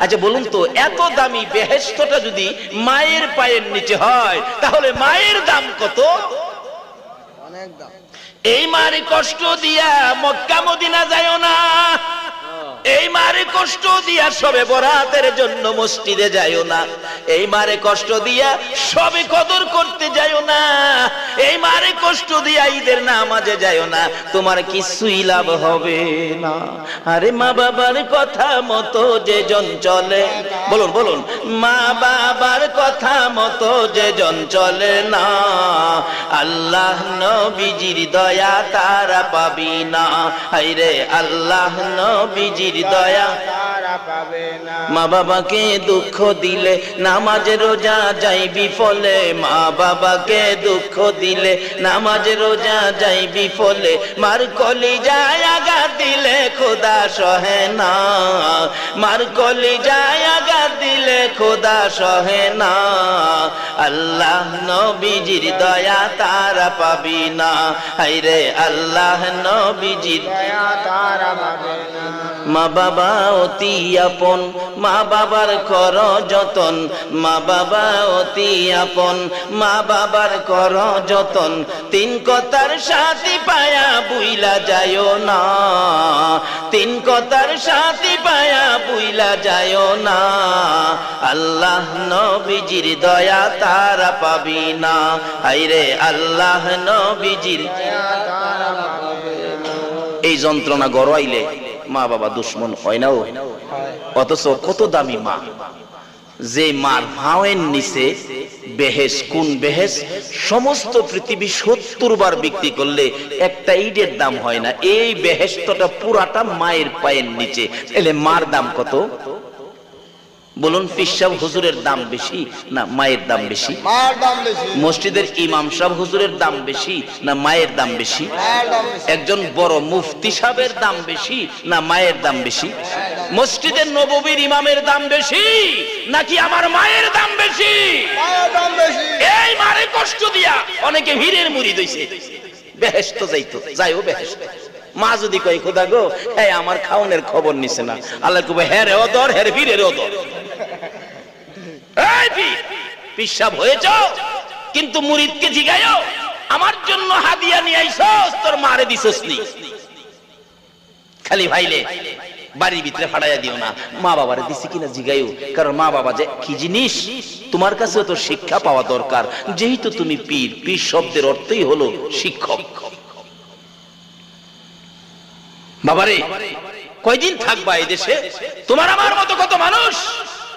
আচ্ছা বলুন তো, এত দামি বেহেশতটা যদি মায়ের পায়ের নিচে হয়, তাহলে মায়ের দাম কত? অনেক দাম। এই মারে কষ্ট দিয়া মক্কা মদিনা যায়ও না, এই মারে কষ্ট দিয়া সবে বরাতের জন্য মসজিদে যায়ও না, এই মারে কষ্ট দিয়া সবে কদর করতে যায়ও না, এই মারে কষ্ট দিয়া ঈদের নামাজে যায়ও না, তোমার কিছুই লাভ হবে না। আরে মা বাবার কথা মতো যে জন চলে, বলুন বলুন, মা বাবার কথা মতো যে জন চলে না, আল্লাহ নবীজির দয়া তারা পাবি না। হায়রে আল্লাহ নবীজির দয়া তারা পাবে না। মা বাবাকে দুঃখ দিলে নামাজ রোজা যাইবি ফলে, মা বাবাকে দুঃখ দিলে নামাজ রোজা যাইবি ফলে, মার কলিজায় আঘাত দিলে খোদা সহে না, মার কলিজায় আঘাত দিলে খোদা সহে না, আল্লাহ নবীজির দয়া তারা পাবি না। হায়রে আল্লাহ নবীজির দয়া তারা পাবে না। মা বাবা অতি আপন, মা বাবার কর যতন, মা বাবা অতি আপন, মা বাবার কর যতন, তিন কথার সাথী পায়া বুইলা যায়ও না, তিন কথার সাথী পায়া বুইলা যায়ও না, আল্লাহ নবীজির দয়া তারা পাবি না। হায়রে আল্লাহ নবীজির দয়া তারা পাবে না। এই যন্ত্রণা গড়াইলে মা বাবা দুশ্মন হয় না, অথচ কত দামি মা, যে মার ভাওয়ের নিচে বেহেশ, কোন বেহেশ সমস্ত পৃথিবী 70 বার বিক্রি করলে একটা ইটের দাম হয় না, এই বেহেশতটা পুরাটা মায়ের পায়ের নিচে। তাহলে মার দাম কত? বলুন, পীর সাহেব হুজুরের দাম বেশি না মায়ের দাম বেশি? মার দাম বেশি। মসজিদের ইমাম সাহেব হুজুরের দাম বেশি না মায়ের দাম বেশি? মায়ের দাম বেশি। একজন বড় মুফতি সাহেবের দাম বেশি না মায়ের দাম বেশি? মসজিদের নববীর ইমামের দাম বেশি নাকি আমার মায়ের দাম বেশি? মায়ের দাম বেশি। এই মারে কষ্ট দিয়া অনেকে হীরের মুরিদ হইছে, বেহেশত যাইতো, যাইও বেহেশত। মা যদি কই খোদা গো, এই আমার খাওনের খবর নিছে না, আল্লাহ কবে হ্যাঁ রে ওদর, হ্যাঁ বীরের ওদর। এই পীর সাহেব হয়েছ, কিন্তু মুরিদকে জিগায়ও আমার জন্য হাদিয়া নিয়ে আইছস, তোর মারে দিছস নি। খালি ভাইলে বাড়ির ভিতরে ফাড়াইয়া দিও না, মা বাবারে দিছি কিনা জিগাইও, কারণ মা বাবা যে কি জিনিস তোমার কাছে তো শিক্ষা পাওয়া দরকার, যেহেতু তুমি পীর, পীর শব্দের অর্থই হলো শিক্ষক। বাবারে কয়দিন থাকবা এই দেশে? তোমার আমার মতো কত মানুষ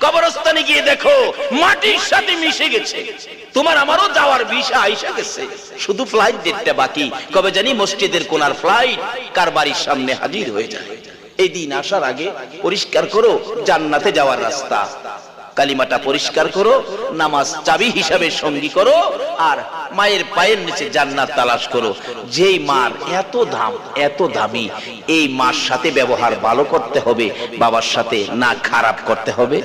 কবরস্থানে গিয়ে দেখো মাটির সাথে মিশে গেছে, তোমার আমারও যাওয়ার ভিসা আইসা গেছে, শুধু ফ্লাইট ডেটটা বাকি, কবে জানি মসজিদের কোনার ফ্লাইট কার বাড়ির সামনে হাজির হয়ে যায়। এই দিন আসার আগে পরিষ্কার করো জান্নাতে যাওয়ার রাস্তা, কালিমাটা পরিষ্কার করো, নামাজ চাবি হিসাবে সঙ্গী করো, আর মায়ের পায়ের নিচে জান্নাত তালাশ করো। যেই মার এত দাম, এত দামি, এই মার সাথে ব্যবহার ভালো করতে হবে, বাবার সাথে না খারাপ করতে হবে।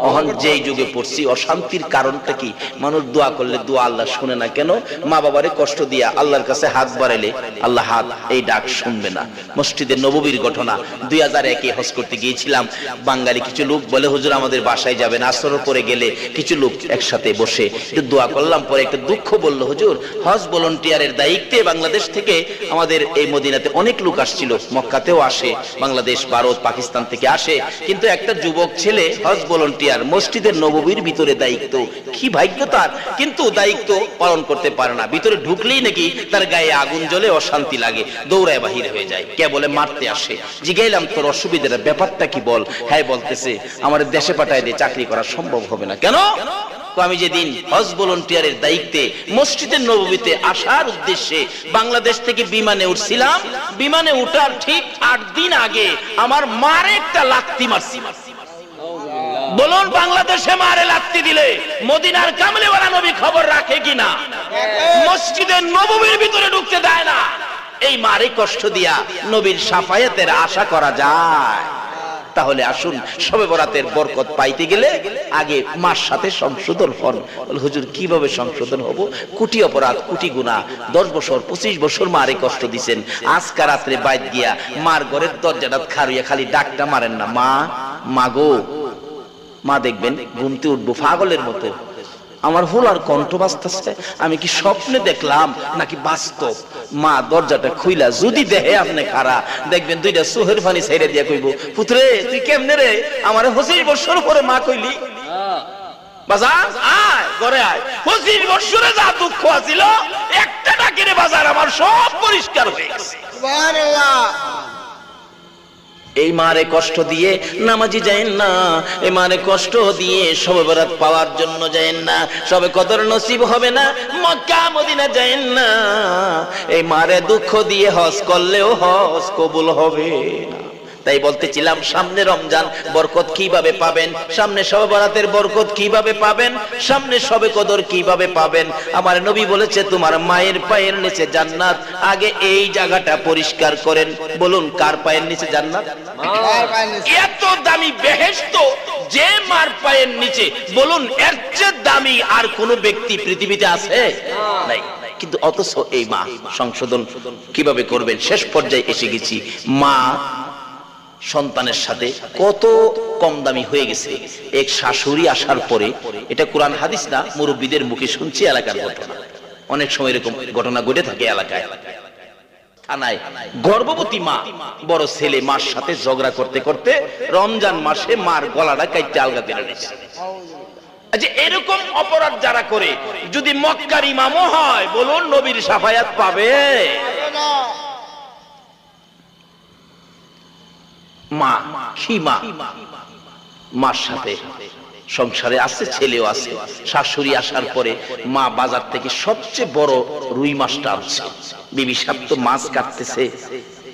এখন যেই যুগে পড়ছি, অশান্তির কারণটা কি? মানুষ দোয়া করলে দোয়া আল্লাহ শুনে না কেন? মা বাবারে কষ্ট দিয়া আল্লাহর কাছে হাত বাড়াইলে আল্লাহ হাত এই ডাক শুনবে না। মসজিদের নববীর ঘটনা, 2001-এ হজ করতে গিয়েছিলাম, বাঙালি কিছু লোক বলে হুজুর আমাদের বাসায় যাবেন, আসর পরে গেলে কিছু লোক একসাথে বসে একটু দোয়া করলাম, পরে একটা দুঃখ বললো, হুজুর হজ ভলান্টিয়ারের দায়িত্বে বাংলাদেশ থেকে আমাদের এই মদিনাতে অনেক লোক আসছিল, মক্কাতেও আসে, বাংলাদেশ, ভারত, পাকিস্তান থেকে আসে, কিন্তু একটা যুবক ছেলে হজ ভলান্টিয়ার, মসজিদের নববীর ভিতরে দায়িত্ব, কি ভাগ্য তার, কিন্তু দায়িত্ব পালন করতে পারে না, ভিতরে ঢুকলেই নাকি তার গায়ে আগুন জ্বলে, অশান্তি লাগে, দৌড়ায় বাহির হয়ে যায়, কে বলে মারতে আসে। জিগাইলাম তোর অসুবিধাটা ব্যাপারটা কি বল? হ্যাঁ বলতেছে আমাদের দেশে পাঠায় দিয়ে চাকরি করা সম্ভব হবে না। কেন? আমি যেদিন হজ ভলান্টিয়ারের দায়িত্বে মসজিদের নববীতে আসার উদ্দেশ্যে বাংলাদেশ থেকে বিমানে উঠছিলাম, বিমানে উঠার ঠিক 8 দিন আগে আমার মারে একটা লাত্তি মারছি। বলুন বাংলাদেশে মারে লাত্তি দিলে মদিনার কামলিওয়ালা নবী খবর রাখে কিনা? মসজিদের নববীর ভিতরে ঢুকতে দেয় না। এই মারে কষ্ট দিয়া নবীর শাফায়াতের আশা করা যায়? তাহলে আসুন শবে বরাতের বরকত পাইতে গেলে আগে মার সাথে সংশোধন হন। হুজুর কিভাবে সংশোধন হব? কোটি অপরাধ, কোটি গুনাহ, 10 বছর 25 বছর মারে কষ্ট দিছেন, আজকা রাত্রে বাইত গিয়া মার ঘরের দরজাটা খাড়িয়া খালি ডাকটা মারেন না, মা মাগো মা দেখবেন ঘুমতে উঠবো পাগলের মতো, আমার হোলার কণ্ঠ বাজতেছে, আমি কি স্বপ্নে দেখলাম নাকি বাস্তব? মা দরজাটা খুইলা যদি দেহে আপনি খারা দেখবেন দুইটা চোখের পানি ছেড়ে দিয়া কইব, পুত্রে তুই কেমনে রে আমার 25 বছর পরে মা কইলি? বাজার আয় ঘরে আয়, 25 বছরে যা দুঃখ আছিল একটা ডাকিরে বাজার আমার সব পরিষ্কার হয়ে গেছে। সুবহানাল্লাহ। এই মারে কষ্ট দিয়ে নামাজি যায়েন না, এই মারে কষ্ট দিয়ে শবে বরাত পাওয়ার জন্য যায়েন না, শবে কদর নসিব হবে না, মক্কা মদিনা যায়েন না। এই মারে দুঃখ দিয়ে হজ করলেও হজ কবুল হবে না। তাই বলতেছিলাম সামনে রমজান বরকত কিভাবে পাবেন, সামনে শবে বরাতের বরকত কিভাবে পাবেন, সামনে শবে কদর কিভাবে পাবেন। আমার নবী বলেছে তোমার মায়ের পায়ের নিচে জান্নাত, আগে এই জায়গাটা পরিষ্কার করেন। বলুন কার পায়ের নিচে জান্নাত? আর পায় নিছে। এত দামি বেহেশত যে মার পায়ের নিচে, বলুন এর চেয়ে দামি আর কোন ব্যক্তি পৃথিবীতে আছে? নাই। কিন্তু অথচ এই মা সংশোধন কিভাবে করবেন? শেষ পর্যায়ে এসে গেছি। মা সন্তানের সাথে কত কম দামি হয়ে গেছে। এক শাশুড়ি আসার পরে, এটা কোরআন হাদিস না, মুরব্বীদের মুখে শুনছি, এলাকার ঘটনা। অনেক সময় এরকম ঘটনা ঘটে থাকে এলাকায়। থানায় গর্ভবতী মা, বড় ছেলে মার সাথে ঝগড়া করতে করতে রমজান মাসে মার গলাটা কাইটে আলগা করে নিয়েছে। আচ্ছা, এরকম অপরাধ যারা করে যদি মক্কার ইমামও হয়, বলুন নবীর শাফায়াত পাবে? মা কি মা, মার সাথে সংসারে আছে, ছেলেও আছে। শাশুড়ি আসার পরে মা বাজার থেকে সবচেয়ে বড় রুই মাছটা আনছে। বিবি সাহেব তো মাছ কাটতেছে,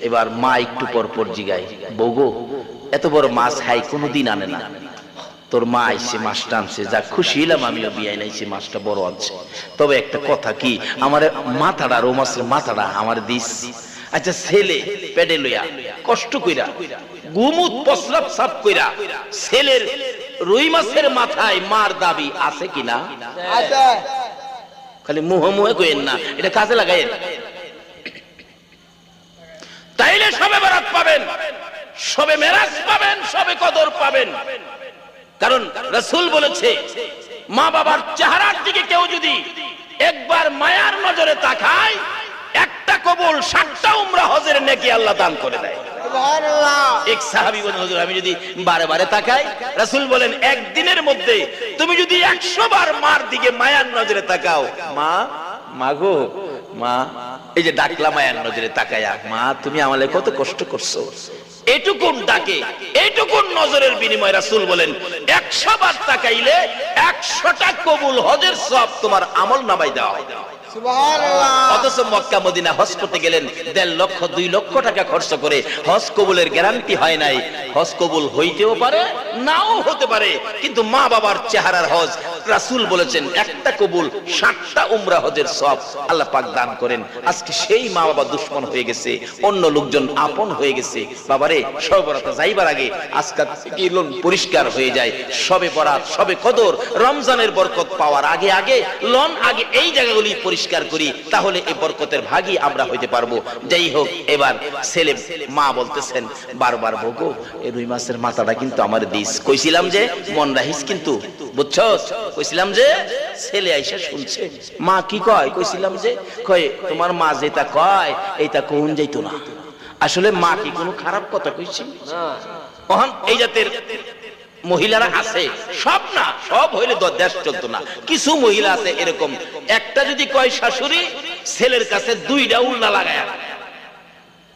এবার মা একটু পর পর জিগায়, বউগো এত বড় মাছ হাই কোনোদিন আনে না, তোর মা আইছে মাছটা আনছে, যা খুশি হলাম আমিও, বিয়াই নাইছে মাছটা বড় আনছে, তবে একটা কথা কি, আমার মাথাটা রো মাছের মাথাটা আমার দিস। আচ্ছা, ছেলে পেডে লইয়া কষ্ট কইরা গুমুত প্রস্রাব সাফ কইরা ছেলের রুই মাছের মাথায় মার দাবি আছে কিনা? আছে। খালি মুহে মুহে কইেন না, এটা কাজে লাগাইেন। তাইলে সবে বরাত পাবেন, সবে মেরাজ পাবেন, সবে কদর পাবেন। কারণ রাসূল বলেছে, মা বাবার চেহারার দিকে কেউ যদি একবার মায়ার নজরে তাকায়, একটা কবুল 60টা উমরা হজের নেকি আল্লাহ দান করে দেয়। সুবহানাল্লাহ। এক সাহাবী বলেন, হুজুর আমি যদি বারে বারে তাকাই, রাসূল বলেন একদিনের মধ্যে তুমি যদি 100 বার মার দিকে মায়ার নজরে তাকাও, মা মাগো মা, এই যে ডাকলা মায়ার নজরে তাকায়া, মা তুমি আমালে কত কষ্ট করছো, এটুকুন ডাকে এটুকুন নজরের বিনিময়ে রাসূল বলেন 100 বার তাকাইলে 100টা কবুল হজের সওয়াব তোমার আমল নামায় দেওয়া হয়। সুবহানাল্লাহ। অথচ মক্কা মদিনা হজ করতে গেলেন 1.5 লক্ষ 2 লক্ষ টাকা খরচ করে, হজ কবুলের গ্যারান্টি হয় নাই। হজ কবুল হইতেও পারে, নাও হতে পারে, কিন্তু মা বাবার চেহারার হজ রাসূল বলেছেন একটা কবুল 60টা উমরা হজের সওয়াব আল্লাহ পাক দান করেন। আজকে সেই মা বাবা দুশমন হয়ে গেছে, অন্য লোকজন আপন হয়ে গেছে। বাবারে শবে বরাত যাইবার আগে আজকে কি লোন পরিষ্কার হয়ে যায়, শবে বরাত শবে কদর রমজানের বরকত পাওয়ার আগে আগে লন আগে এই জায়গাগুলি পরিষ্কার করি, তাহলে এই বরকতের ভাগী আমরা হইতে পারবো। যাই হোক, এবার ছেলে মা বলতেছেন বারবার, বগো এই রুই মাছের মাথাটা কিন্তু আমার দিস, কইছিলাম যে মন রাখিস, কিন্তু বুঝছস, কইছিলাম যে। ছেলে আইসা শুনছে মা কি কয়, কইছিলাম যে, কয় তোমার মা যেটা কয় এইটা কোন যাইতো না। আসলে মা কি কোনো খারাপ কথা কইছি না? এই জাতের মহিলারা আছে, সব না, সব হইলে দেশ চলতো না। কিছু মহিলা আছে এরকম, একটা যদি কয় শাশুড়ি, ছেলের কাছে 2টা উল্টা লাগায়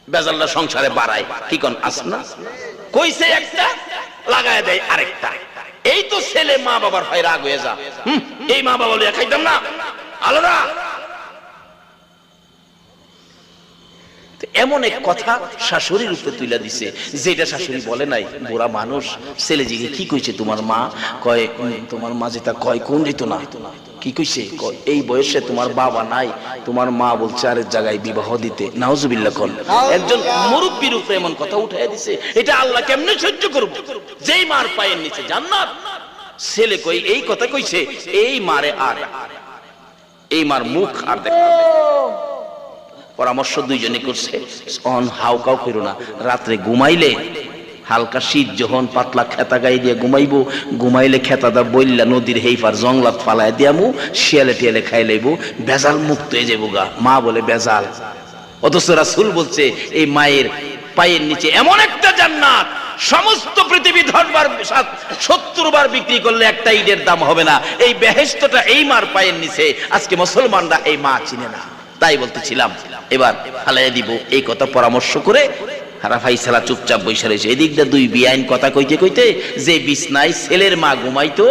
বেজাল্লা সংসারে বাড়ায়। কি কোন আছে না? কইছে একটা লাগায় দেয় আরেকটা। এই তো ছেলে মা বাবার ভাই রাগ হয়ে যা, এই মা বাবা লইয়া খাইতাম না, আলাদা। এমন এক কথা শাশুড়ির উপরে তুলে দিছে, যেটা শাশুড়ি বলে নাই। বুড়া মানুষ ছেলে জিগে কি কইছে তোমার মা, কয় তোমার মা যেটা কয় কোন যেত না। কি কইছে, এই বয়সে তোমার বাবা নাই, তোমার মা বলছে আরেক জায়গায় বিবাহ দিতে। নাউজুবিল্লাহ। কোন একজন মুরব্বির উপরে এমন কথা উঠাইয়া দিছে, এটা আল্লাহ কেমনে সহ্য করব? যেই মার পায়ের নিচে জান্নাত, ছেলে কই এই কথা কইছে, এই মারে আর এই মার মুখ আর দেখা। পরামর্শ দুইজনে করছে, অন হাউ কাউ করো না, রাত্রে ঘুমাইলে হালকা শীত যখন পাতলা খেতা গাই দিয়ে ঘুমাইবো, ঘুমাইলে খেতাটা বইলা নদীর হেইফার জংলাত ফালায় দিয়ামু, শিয়ালে টিয়ালে খাই লাইবো, বেজাল মুক্ত হয়ে যাবো গা। মা বলে বেজাল, অথচ রাসূল বলছে এই মায়ের পায়ের নিচে এমন একটা জান্নাত সমস্ত পৃথিবী 10 বার 70 বার বিক্রি করলে একটা ইটের দাম হবে না। এই বেহেশতটা এই মার পায়ের নিচে। আজকে মুসলমানরা এই মা চিনে না, তাই বলতেছিলাম এবার ফালাইয়া দিব। এই কথা পরামর্শ করে ফাইসালা চুপচাপ বসে রয়েছে। এদিক দিয়ে দুই বিআইন কথা কইতে কইতে যে বিছনায় ছেলের মা ঘুমাইতো,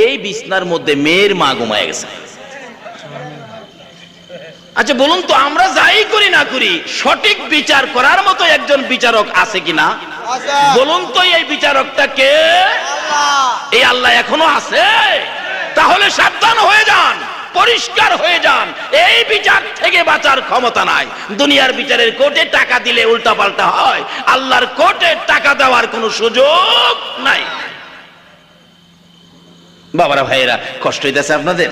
এই বিছনার মধ্যে মেয়ের মা ঘুমায় গেছে। আচ্ছা বলুন তো, আমরা যাই করি না করি সঠিক বিচার করার মতো একজন বিচারক আছে কিনা? বলুন তো, এই বিচারকটা কে? এই আল্লাহ এখনো আছে? তাহলে সাবধান হয়ে যান, পরিষ্কার হয়ে যান। এই বিচার থেকে বাঁচার ক্ষমতা নাই। দুনিয়ার বিচারের কোর্টে টাকা দিলে উল্টা পাল্টা হয়, আল্লাহর কোর্টে টাকা দেওয়ার কোনো সুযোগ নাই। বাবারা ভাইয়েরা, কষ্ট হইতেছে আপনাদের?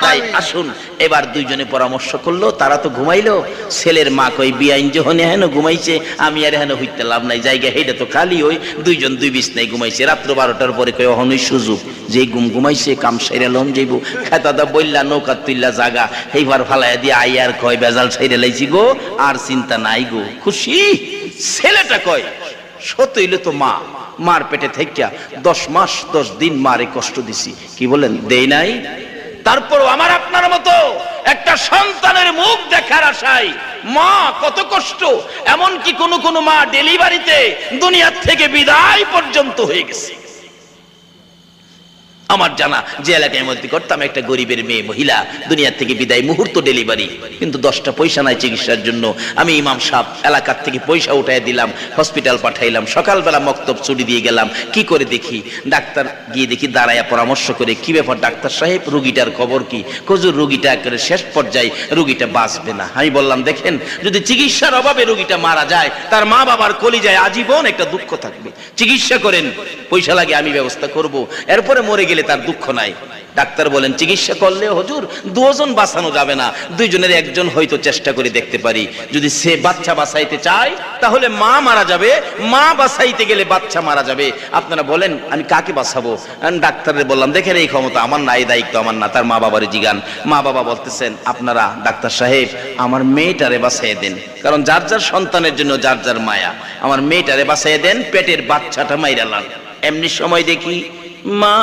তাই আসুন, এবার দুইজনে পরামর্শ করলো, তারা তো ঘুমাইলো। ছেলের মা কই বিআইন যখন হেন ঘুমাইছে, আমি আর হেন হইতে লাভ নাই, জায়গা হেটা তো খালি হই। দুইজন দুই বিছনায় ঘুমাইছে। রাত্র 12টার পরে কই অহনই সুযোগ, যে ঘুমাইছে কাম সাইরা লম যাইবো, খেতাদা বইলা নৌকা তুইলা জাগা এইবার ফালাইয়া দিয়ে আইয়ার কয় বেজাল সাইরা লাইছি গো, আর চিন্তা নাই গো, খুশি। ছেলেটা কয় সত হইলে তো মা, মার পেটে থেকে 10 মাস 10 দিন মারে কষ্ট দিছি, কি বলেন দেই নাই? তারপরও আমার আপনার মতো একটা সন্তানের মুখ দেখার আশায় মা কত কষ্ট। এমনকি কোন মা ডেলিভারিতে দুনিয়ার থেকে বিদায় পর্যন্ত হয়ে গেছে। আমার জানা যে এলাকায় মধ্যে করতাম, একটা গরিবের মেয়ে মহিলা দুনিয়ার থেকে বিদায়, মুহূর্ত ডেলিভারি, কিন্তু 10টা পয়সা নাই চিকিৎসার জন্য। আমি ইমাম সাহেব এলাকার থেকে পয়সা উঠাই দিলাম, হসপিটাল পাঠাইলাম। সকালবেলা মক্তব ছুটি দিয়ে গেলাম, কি করে দেখি ডাক্তার, গিয়ে দেখি দাঁড়ায়া পরামর্শ করে, কি ব্যাপার ডাক্তার সাহেব, রুগীটার খবর কি? হুজুর রুগীটা একেবারে শেষ পর্যায়ে, রুগীটা বাঁচবে না। আমি বললাম দেখেন, যদি চিকিৎসার অভাবে রুগীটা মারা যায়, তার মা বাবার কলিজায় আজীবন একটা দুঃখ থাকবে। চিকিৎসা করেন, পয়সা লাগে আমি ব্যবস্থা করব, এরপরে মরে গেলে তার দুঃখ নাই। ডাক্তার বলেন চিকিৎসা করলে হুজুর 2 জন বাঁচানো যাবে না, 2 জনের একজন হয়তো চেষ্টা করে দেখতে পারি। যদি সে বাচ্চা বাঁচাইতে চায় তাহলে মা মারা যাবে, মা বাঁচাইতে গেলে বাচ্চা মারা যাবে। আপনারা বলেন আমি কাকে বাঁচাবো? আমি ডাক্তারের বললাম দেখেন এই ক্ষমতা আমার না, এই দায়িত্ব আমার না। তার মা বাবারে জিগান, মা বাবা বলতেছেন আপনারা ডাক্তার সাহেব আমার মেয়েটারে বাঁচাইয়ে দেন, কারণ যার যার সন্তানের জন্য যার যার মায়া, আমার মেয়েটারে বাঁচাইয়ে দেন, পেটের বাচ্চাটা মাইরা লান। এমনি সময় দেখি মা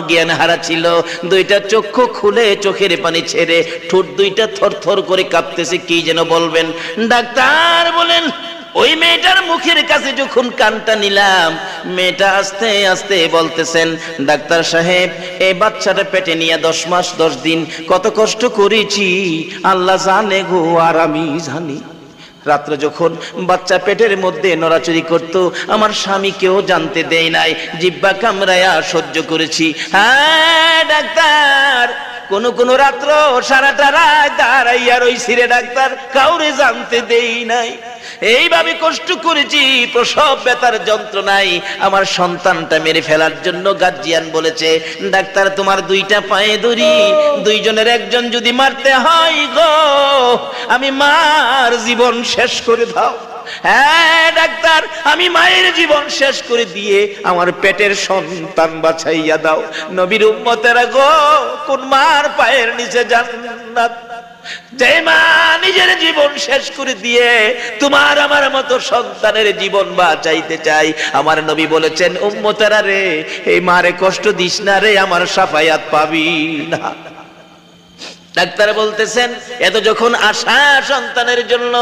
জ্ঞান হারা ছিল, 2টা চক্ষু খুলে চোখের পানি ছেড়ে ঠোঁট 2টা থরথর করে কাঁপতেছে, কি যেন বলবেন। ডাক্তার বলেন ওই মেয়েটার মুখের কাছে যখন কানটা নিলাম, মেয়েটা আস্তে আস্তে বলতেছেন ডাক্তার সাহেব এই বাচ্চাটা পেটে নিয়ে 10 মাস 10 দিন কত কষ্ট করেছি, আল্লাহ জানে গো আর আমি জানি। রাত্রে যখন বাচ্চা পেটের মধ্যে নড়াচড়ি করত, আমার স্বামীকেও জানতে দেয় নাই, জিহ্বা কামড়ায়া সহ্য করেছি। হ্যাঁ ডাক্তার, কোন রাত্র সারাটা রাত দাঁড়াইয়া রইছি রে ডাক্তার, কাউরে জানতে দেই নাই। এইভাবে কষ্ট করেছি, প্রসব ব্যথার যন্ত্রণায় আমার সন্তানটা মেরে ফেলার জন্য গার্জিয়ান বলেছে ডাক্তার তোমার 2টা পায়ে ধরি, 2 জনের একজন যদি মারতে হয় গো, আমি মার জীবন শেষ করে দাও। হ্যাঁ ডাক্তার, আমি মায়ের জীবন শেষ করে দিয়ে আমার পেটের সন্তান বাঁচাইয়া দাও। নবীর উম্মতেরা গো, কোন মার পায়ের নিচে জান্নাত? যে মা নিজের জীবন শেষ করে দিয়ে তোমার আমার মতো সন্তানের জীবন বাঁচাইতে চাই, আমার নবী বলেছেন উম্মতেরা রে, এই মারে কষ্ট দিস না রে, আমার শাফায়াত পাবি না। ডাক্তার বলতেছেন এত যখন আশা সন্তানের জন্য,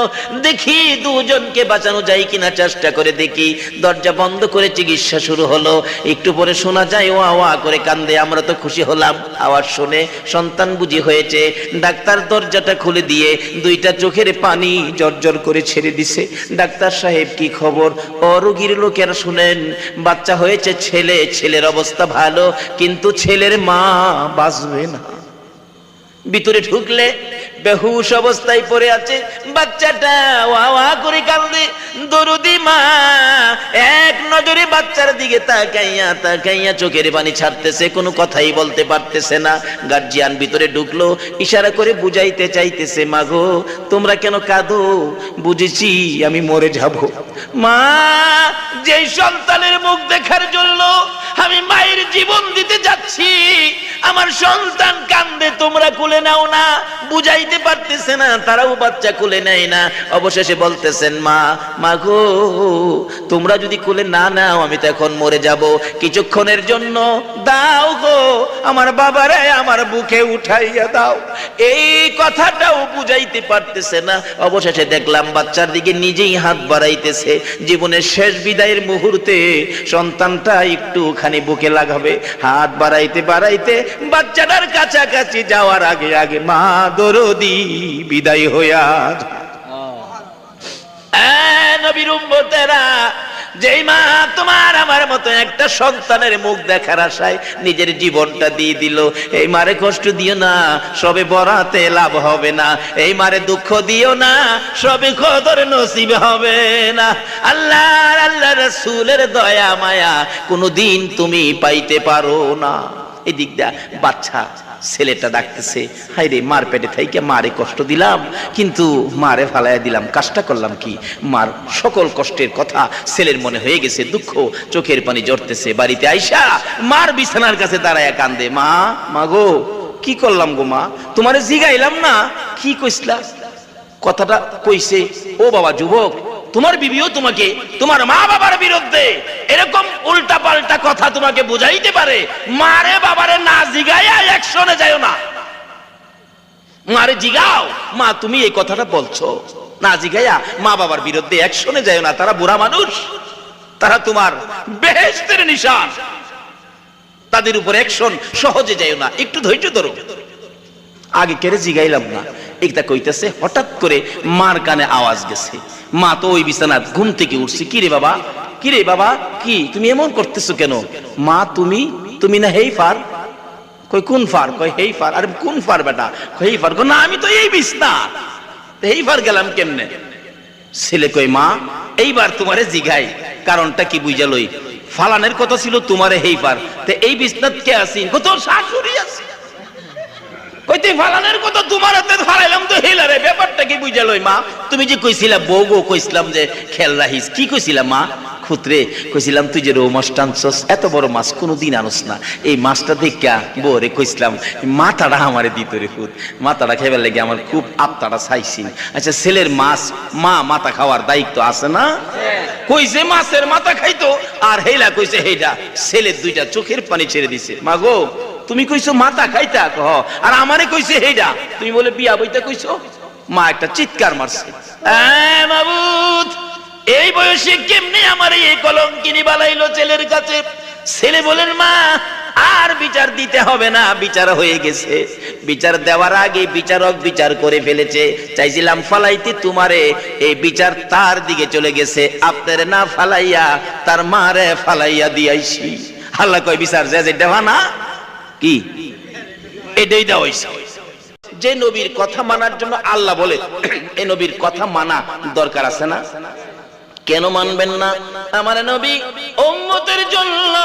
দেখি 2 জনকে বাঁচানো যায় কিনা চেষ্টা করে দেখি। দরজা বন্ধ করে চিকিৎসা শুরু হলো। একটু পরে শোনা যায় ওয়া ওয়া করে কান্দে। আমরা তো খুশি হলাম, আওয়াজ শুনে সন্তান বুঝি হয়েছে। ডাক্তার দরজাটা খুলে দিয়ে 2টা চোখের পানি জর্জর করে ছেড়ে দিছে। ডাক্তার সাহেব কি খবর? ও রোগীর লোকেরা শুনেন, বাচ্চা হয়েছে ছেলে, ছেলের অবস্থা ভালো, কিন্তু ছেলের মা বাঁচবে না। ভিতরে ঢুকলে বেহুশ অবস্থায় পড়ে আছে বাচ্চাটা, ওয়া ওয়া করে কান্দে। দরুদি মা এক নজরে বাচ্চার দিকে তাকাইয়া তাকাইয়া চোখের পানি ছাড়তেছে, কোনো কথাই বলতে পারতেছে না। গার্জিয়ান ভিতরে ঢুকলো, ইশারা করে বুঝাইতে চাইতেছে, মাগো তোমরা কেন কাঁদো? বুঝেছি আমি মরে যাব। মা, যেই সন্তানের মুখ দেখার জন্য আমি মায়ের জীবন দিতে যাচ্ছি, আমার সন্তান কান্দে, তোমরা কুলে নাও না। বুঝাইতে পারতেছে না, তারাও বাচ্চা কুলে নেয় না। অবশেষে বলতেছেন, মা মাগো তোমরা যদি কুলে না নাও আমি তো এখন মরে যাব, কিছুক্ষণের জন্য দাও গো আমার বাবারে আমার বুকে উঠাইয়া দাও। এই কথাটাও বুঝাইতে পারতেছে না। অবশেষে দেখলাম বাচ্চার দিকে নিজেই হাত বাড়াইতেছে। জীবনের শেষ বিদায়ের মুহূর্তে সন্তানটা একটুখানি বুকে লাগাবে, হাত বাড়াইতে বাড়াইতে বাচ্চাটার কাছাকাছি যাওয়ার আগে আগে মা দরদি বিদায় হইয়া নবীর উম্মতেরা, যেই মা তোমার আমার মতো একটা সন্তানের মুখ দেখার আশায় নিজের জীবনটা দিয়ে দিল, এই মারে কষ্ট দিও না, সবে বরাতে লাভ হবে না। এই মারে দুঃখ দিও না, সবে কদর নসিব হবে না। আল্লাহ রাসূলের দয়া মায়া কোনদিন তুমি পাইতে পারো না। এদিক দা বাচ্চা ছেলেটা ডাকতেছে, হাই রে মার পেটে থাইকে মারে কষ্ট দিলাম, কিন্তু মারে ফালাইয়া দিলাম, কাজটা করলাম কি? মার সকল কষ্টের কথা ছেলের মনে হয়ে গেছে, দুঃখ চোখের পানি জড়তেছে। বাড়িতে আইসা মার বিছানার কাছে দাঁড়ায়া কান্দে, মা মাগো কি করলাম গো মা, তোমারে জিগাইলাম না, কি কইছিলা? কথাটা কইছে, ও বাবা যুবক, তোমার বিবিও তোমাকে তোমার মা বাবার বিরুদ্ধে এরকম উল্টা পাল্টা কথা তোমাকে বুঝাইতে পারে। মারে বাবারে না জিগাইয়া অ্যাকশনে যাও না, মারে জিগাও, মা তুমি এই কথাটা বলছো, না জিগাইয়া মা বাবার বিরুদ্ধে অ্যাকশনে যাও না। তারা বুড়া মানুষ, তারা তোমার বেহেশতের নিশান, তাদের উপর অ্যাকশন সহজে যাও না, একটু ধৈর্য ধরো। আগে কেড়ে জিগাইলাম না, একটা কইতেছে, হঠাৎ করে মার কানে আওয়াজ গেছে। মা তো ওই বিছানা ঘুম থেকে উঠছে, কিরে বাবা, কিরে বাবা, কি তুমি এমন করতেছো কেন? মা তুমি তুমি না হেই ফার? কই কোন ফার? কই হেই ফার। আরে কোন ফার বেটা? হেই ফার। না আমি তো এই বিছনা, হেই ফার গেলাম কেমনে? ছেলে কই, মা এইবার তোমারে জিগাই, কারণটা কি বুঝা লই, ফালানের কথা ছিল তোমারে হেই ফার, তে এই বিছনাত কে আছি? কত শাশুড়ি আছে, কইতে ফালানের কথা তোমার হাতে ফালাইলাম তো হেলারে, ব্যাপারটা কি বুঝা লই মা? তুমি যে কইছিলা বউ গো, কইছিলাম যে খেল রাখিস, কি কইছিলা মা? খুতরে কইছিলাম তুই যে রৌ মাছ টানছস, এত বড় মাছ কোনোদিন আনস না, এই মাছটা দেখা বউরে কইছিলাম মাথাটা আমারে দিত রে খুদ, মাথাটা খাইবার লেগে আমার খুব আত্মাটা চাইছি। আচ্ছা ছেলের মাছ, মা মাথা খাওয়ার দায়িত্ব আছে না? কইছে মাছের মাথা খাইতো, আর হেলা কইছে হেইটা। ছেলের দুইটা চোখের পানি ছেড়ে দিছে, মা গো তুমি কইছো মাথা খাইতা, আর আমারে কইছে হেইডা, তুমি বলে বিয়া বইতে কইছো। মা একটা চিৎকার মারছে, মাবুদ এই বয়সে কেমনে আমার এই কলঙ্কিনী বানাইলো ছেলের কাছে? ছেলে বলেন, মা আর বিচার দিতে হবে না, বিচার হয়ে গেছে। বিচার দেওয়ার আগে বিচারক বিচার করে ফেলেছে। চাইছিলাম ফালাইতে তোমারে, এই বিচার তার দিকে চলে গেছে, আপনারে না ফালাইয়া তার মারে ফালাইয়া দিয়াইছি। আল্লাহ কয় বিচার যে দেওয়া না কি এটাই দেওয়া হইছে। যে নবীর কথা মানার জন্য আল্লাহ বলে এই নবীর কথা মানা দরকার আছে না? কেন মানবেন না? আমার নবী উম্মতের জন্য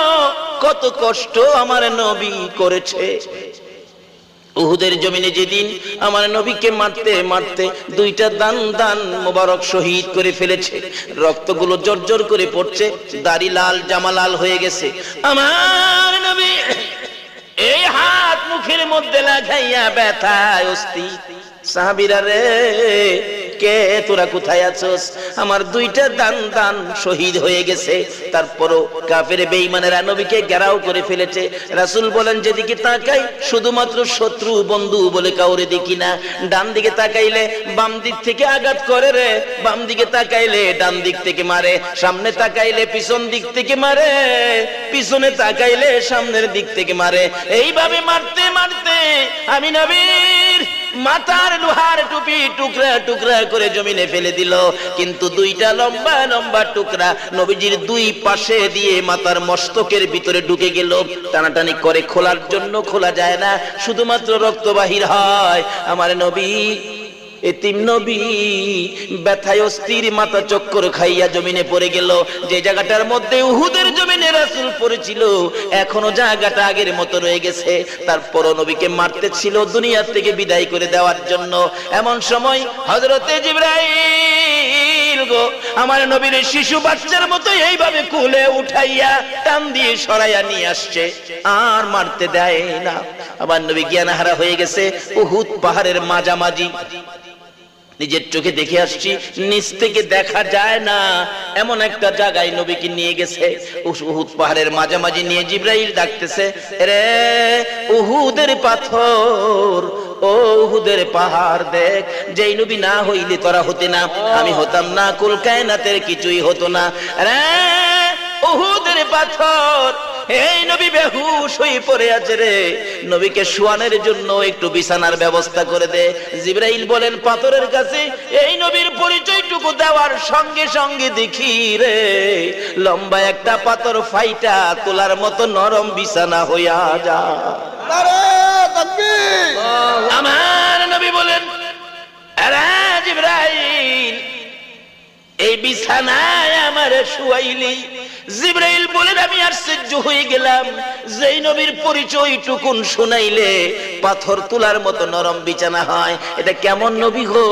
কত কষ্ট আমার নবী করেছে। উহুদের জমিনে যেদিন আমার নবীকে মারতে মারতে দুইটা দান মোবারক শহীদ করে ফেলেছে, রক্তগুলো জর্জর করে পড়ছে, দাড়ি লাল, জামা লাল হয়ে গেছে। আমার নবী এই হাত মুখের মধ্যে লাগাইয়া ব্যথায় অস্থি, সাহাবীরা রে কে তোরা কোথায় আছোস? আমার দুইটা দান শহীদ হয়ে গেছে। তারপরও কাফের বেঈমানেরা নবীকে ঘেরাও করে ফেলেছে। রাসূল বলেন, যেদিকে তাকাই শুধুমাত্র শত্রু বন্ধু বলে কাউরে দেখি না। ডান দিকে তাকাইলে বাম দিক থেকে আঘাত করে রে, বাম দিকে তাকাইলে ডান দিক থেকে মারে, সামনে তাকাইলে পিছন দিক থেকে মারে, পিছনে তাকাইলে সামনের দিক থেকে মারে। এইভাবে মারতে মারতে আমি নবীর মাথার লোহার টুপি টুকরা টুকরা করে জমিনে ফেলে দিল। কিন্তু দুইটা লম্বা লম্বা টুকরা নবীজির দুই পাশে দিয়ে মাথার মস্তকের ভিতরে ঢুকে গেল। টানাটানি করে খোলার জন্য খোলা যায় না, শুধুমাত্র রক্ত বাহির হয়। আমার নবী এতিম নবী ব্যথায় অস্থির, মাথা চক্কর খাইয়া জমিনে পড়ে গেল। যে জায়গাটার মধ্যে উহুদের জমিনে রাসূল পড়েছিল এখনো জায়গাটা আগের মতো রয়ে গেছে। তারপরও নবীকে মারতে ছিল দুনিয়া থেকে বিদায় করে দেওয়ার জন্য। এমন সময় হযরতে জিবরাইল গো আমার নবীর শিশু বাচ্চার মতো এইভাবে কোলে উঠাইয়া টান দিয়ে সরাইয়া নিয়ে আসছে, আর মারতে দেয় না। আমার নবী জ্ঞানহারা হয়ে গেছে। উহুদ পাহাড়ের মাঝামাঝি, নিজের চোখে দেখে আসছি, নিচ থেকে দেখা যায় না এমন একটা জায়গায় নবীকে নিয়ে গেছে। উহুদ পাহাড়ের মাঝামাঝি নিয়ে জিবরাইল ডাকতেছে, রে উহুদের পাথর, ও উহুদের পাহাড় দেখ, যেই নবী না হইলে তোরা হতে না, আমি হতাম না, কুল কায়নাতের কিছুই হতো না। রে উহুদের পাথর, এই নবী বেহুশ হয়ে পড়ে আছে রে, নবীকে শোয়ানোর জন্য একটু বিছানার ব্যবস্থা করে দে। জিবরাইল বলেন পাথরের কাছে এই নবীর পরিচয়টুকু দেওয়ার সঙ্গে সঙ্গে দেখি রে লম্বা একটা পাথর ফাইটা তোলার মতো নরম বিছানা হইয়া যায়। নারে তাকবীর। আমার নবী বলেন, আরে জিবরাইল এই বিছানায় আমারে শুয়াইলি। জিবরাইল বলেন, আমি আশ্চর্য হয়ে গেলাম, যেই নবীর পরিচয় টুকুন শুনাইলে পাথর তোলার মতো নরম বিছানা হয়, এটা কেমন নবী গো?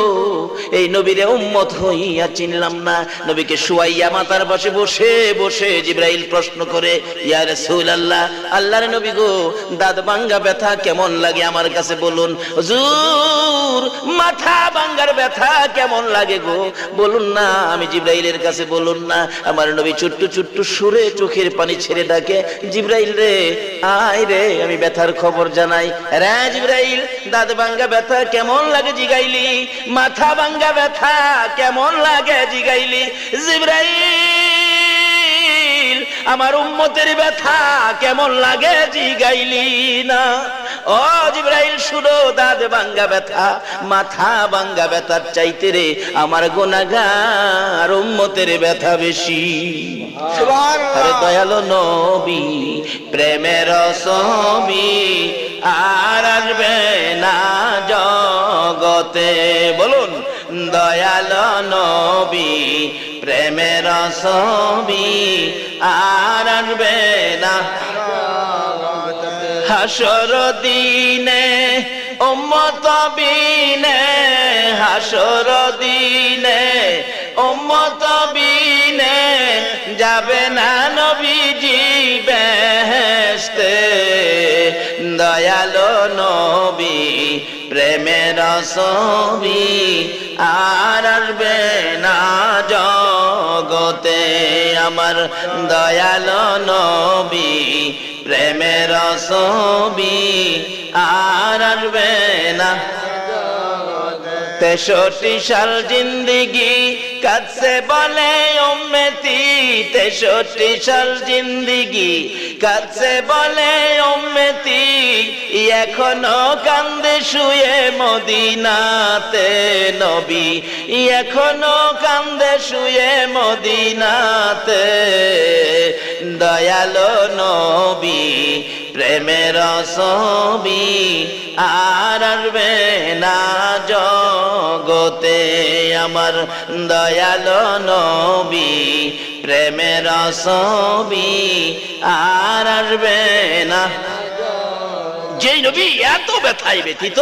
এই নবীরে উম্মত হইয়া চিনলাম না। নবীকে শুয়াইয়া মাথার পাশে বসে বসে জিবরাইল প্রশ্ন করে, ইয়া রাসূলুল্লাহ, আল্লাহর নবী গো, দাঁত ভাঙ্গা ব্যথা কেমন লাগে আমার কাছে বলুন। হুজুর মাথা ভাঙ্গার ব্যথা কেমন লাগে গো বলুন না, আমি জিবরাইলের কাছে বলুন না। আমার নবী ছোট্ট ছোট্ট সুরে চোখের পানি ছেড়ে ডাকে, জিবরাইল রে আয় রে, আমি ব্যথার খবর জানাই। রে জিবরাইল, দাঁত ভাঙ্গা ব্যথা কেমন লাগে জিগাইলি, মাথা ভাঙ্গা ব্যথা কেমন লাগে জিগাইলি। জিবরাইল, আমার উম্মতের ব্যথা কেমন লাগে জিগাইলি না। ও জিবরাইল শুনো, দাঁত ভাঙ্গা ব্যথা মাথা ভাঙ্গা ব্যথার চাইতে রে আমার গুনাহগার উম্মতের ব্যথা বেশি। সুবহানাল্লাহ। আরে দয়ালু নবী প্রেমের ছবি আর আসবে না জগতে, বলুন দয়ালু নবী প্রেমের ছবি আর আসবে না হাসর দিনে উম্মত বিনে, হাসর দিনে উম্মত বিনে যাবে না নবীজি বেহেশতে। দয়ালু নবী প্রেমের ছবি আর আসবে না জগতে, আমার দয়ালু নবী প্রেমের ছবি আর আসবে না। 63 সাল জিন্দিগি কাছে বলে উম্মতি, 63 সাল জিন্দিগি কাছে বলে উম্মতি, এখনো কান্দে শুয়ে মদিনাতে নবী, এখনো কান্দে শুয়ে মদিনাতে। দয়ালু নবী প্রেমের ছবি আর আসবে না জগতে, আমার দয়ালু নবী প্রেমের ছবি আর আসবে না। যেই নবী এত ব্যথায় ব্যথিত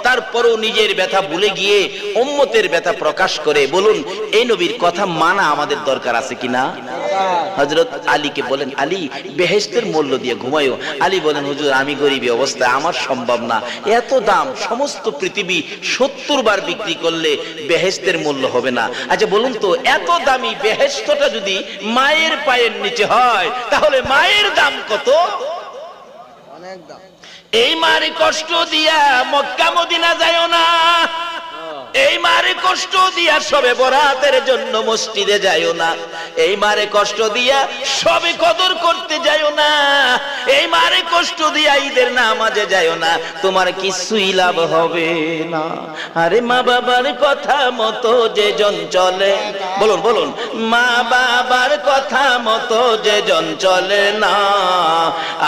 তারপরও নিজের ব্যথা ভুলে গিয়ে উম্মতের ব্যথা প্রকাশ করে, বলুন এই নবীর কথা মানা আমাদের দরকার আছে কিনা? হযরত আলীকে বলেন, আলী বেহেশতের মূল্য দিয়ে ঘুমায়ো। আলী বলেন, হুজুর আমি গরিবী অবস্থায়, আমার সম্ভব না, এত দাম, সমস্ত পৃথিবী 70 বার বিক্রি করলে বেহেশতের মূল্য হবে না। আচ্ছা বলুন তো, এত দামি বেহেশতটা যদি মায়ের পায়ের নিচে হয় তাহলে মায়ের দাম কত? অনেক দাম। এই মারে কষ্ট দিয়া মক্কা মদিনা যায়ও না, এই মারে কষ্ট দিয়া সবে বরাতের জন্য মসজিদে যায়ও না, এই মারে কষ্ট দিয়া সবে কদর করতে যায়ও না, এই মারে কষ্ট দিয়া ঈদের নামাজে যাইও না, তোমার কিছুই লাভ হবে না। আরে মা বাবার কথা মতো যে জন চলে, বলুন বলুন, মা বাবার কথা মতো যে জন চলে না,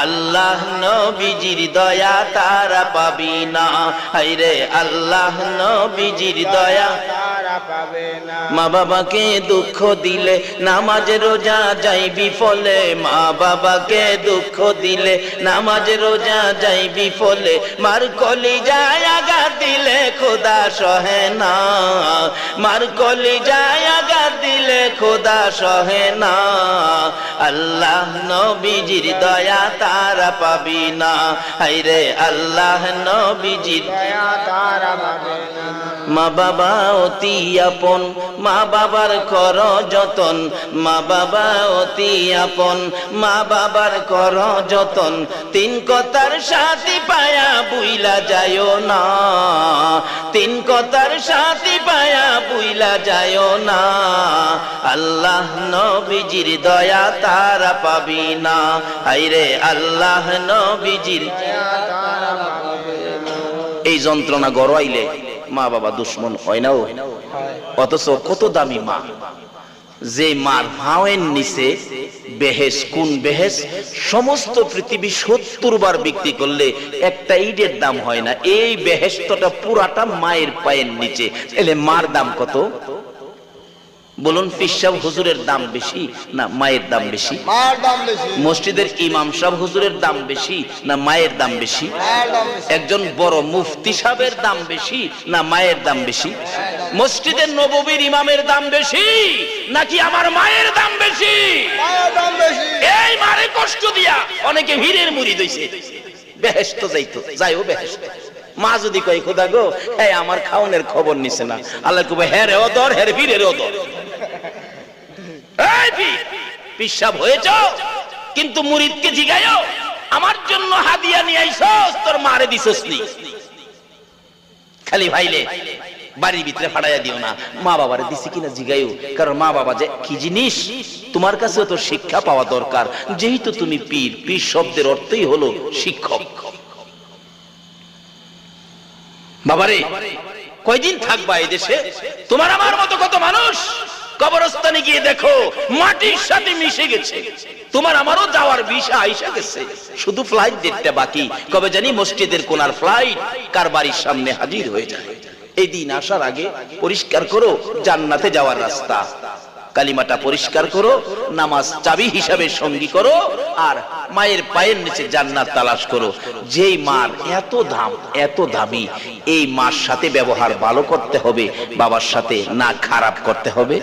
আল্লাহ নবীজির দয়া তারা পাবি না। হায়রে আল্লাহ নবীজির দয়া তারা পাবে না। মা বাবাকে দুঃখ দিলে নামাজ রোজা যাইবি ফলে, মা বাবাকে দুঃখ দিলে নামাজ রোজা যাইবি ফলে, মার কলিজায় আঘাত দিলে খোদা সহে না, মার কলিজায় আঘাত দিলে খোদা সহে না, আল্লাহ নবীজির দয়া তারা পাবি না। হায়রে আল্লাহ নবীজির দয়া তারা পাবে না। মা বাবা অতি আপন, মা বাবার কর যতন, মা বাবা অতি আপন, মা বাবার কর যতন, তিন কথার সাথী পায়া বুইলা যায়ও না, তিন কথার সাথী পায়া বুইলা যায়ও না, আল্লাহ নবীজির দয়া তারা পাবি না। হায়রে আল্লাহ নবীজির দয়া তারা পাবে না। এই যন্ত্রণা গড়াইলে মা বাবা দুশ্মন হয় না, অথচ কত দামি মা, যে মার ভাওয়ের নিচে বেহেশ, কোন বেহেশ সমস্ত পৃথিবী 70 বার বিক্রি করলে একটা ইটের দাম হয় না, এই বেহেশতটা পুরাটা মায়ের পায়ের নিচে। এলে মার দাম কত বলুন? পীর সাহেব হুজুরের দাম বেশি না মায়ের দাম বেশি? মার দাম বেশি। মসজিদের ইমাম সাহেব হুজুরের দাম বেশি না মায়ের দাম বেশি? একজন বড় মুফতি সাহেবের দাম বেশি না মায়ের দাম বেশি? মসজিদের নববীর ইমামের দাম বেশি নাকি আমার মায়ের দাম বেশি? মায়ের দাম বেশি। এই মারে কষ্ট দিয়া অনেকে হীরের মুড়ি দইছে, বেহেশত যাইতো, যাইও বেহেশত। মা যদি কই খোদা গো এই আমার খাওনের খবর নিছে না, আল্লাহ কবে হ্যাঁ রে ওদর, হ্যাঁ রে বীরের ওদর। এই পিসাব হয়েছ কিন্তু মুরিদকে জিগায়ও আমার জন্য হাদিয়া নিয়ে আইছস, তোর মারে দিছস নি। খালি ভাইলে বাড়ির ভিতরে ফাড়াইয়া দিও না, মা বাবারে দিছি কিনা জিগাইও, কারণ মা বাবা যে কি জিনিস তোমার কাছে তো শিক্ষা পাওয়া দরকার। যেহেতু তুমি পীর, পীর শব্দের অর্থই হলো শিক্ষক। বাবারে কয়দিন থাকবা এই দেশে? তোমার আমার মতো কত মানুষ কবরস্থানে গিয়ে দেখো মাটির সাথে মিশে গেছে। তোমার আমারও যাওয়ার ভিসা আইসা গেছে, শুধু ফ্লাইট ডেটটা বাকি। কবে জানি মসজিদের কোনার ফ্লাইট কার বাড়ির সামনে হাজির হয়ে যায়। এই দিন আসার আগে পরিষ্কার করো জান্নাতে যাওয়ার রাস্তা, কালিমাটা পরিষ্কার করো, নামাজ চাবি হিসাবে সঙ্গী করো, আর মায়ের পায়ের নিচে জান্নাত তালাশ করো। যেই মার এত দাম, এত দামি, এই মার সাথে ব্যবহার ভালো করতে হবে, বাবার সাথে না খারাপ করতে হবে।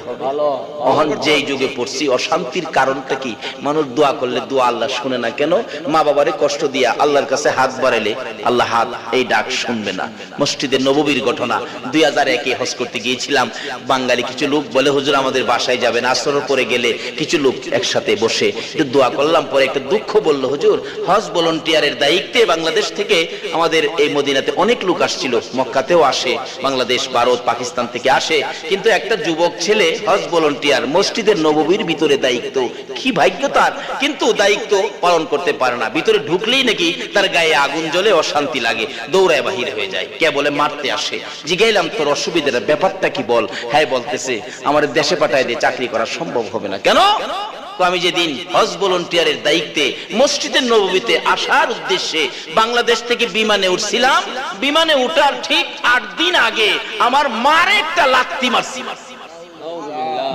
এখন যেই যুগে পড়ছি অশান্তির কারণটা কি? মানুষ দোয়া করলে দোয়া আল্লাহ শুনে না কেন? মা বাবারে কষ্ট দিয়া আল্লাহর কাছে হাত বাড়াইলে আল্লাহ হাত এই ডাক শুনবে না। মসজিদে নববীর ঘটনা, 2001-এ হজ করতে গিয়েছিলাম। বাঙালি কিছু লোক বলে হুজুর আমাদের বাসায় যাবেন, আসরের পরে গেলে কিছু লোক একসাথে বসে দোয়া করলাম। পরে একটা দুঃখ বলল, হুজুর হজ ভলান্টিয়ারের দায়িত্বে বাংলাদেশ থেকে আমাদের এই মদিনাতে অনেক লোক আসছিল, মক্কাতেও আসে, বাংলাদেশ, ভারত, পাকিস্তান থেকে আসে, কিন্তু একটা যুবক ছেলে হজ ভলান্টিয়ার মসজিদের নববীর ভিতরে দায়িত্ব, কি ভাগ্য তার, কিন্তু দায়িত্ব পালন করতে পারে না। ভিতরে ঢুকলেই নাকি তার গায়ে আগুন জ্বলে, অশান্তি লাগে, দৌড়ায় বাহির হয়ে যায়। কে বলে মারতে আসে। জিগাইলাম তোর অসুবিধার ব্যাপারটা কি বল? হ্যাঁ বলতেছে আমার দেশে পাঠায় দিয়ে চাকরি করা সম্ভব হবে না। কেন? আমি যেদিন হজ ভলান্টিয়ারের দায়িত্বে মসজিদের নববীতে আসার উদ্দেশ্যে বাংলাদেশ থেকে বিমানে উঠছিলাম, বিমানে উঠার ঠিক 8 দিন আগে আমার মারে একটা লাত্তি মারছি।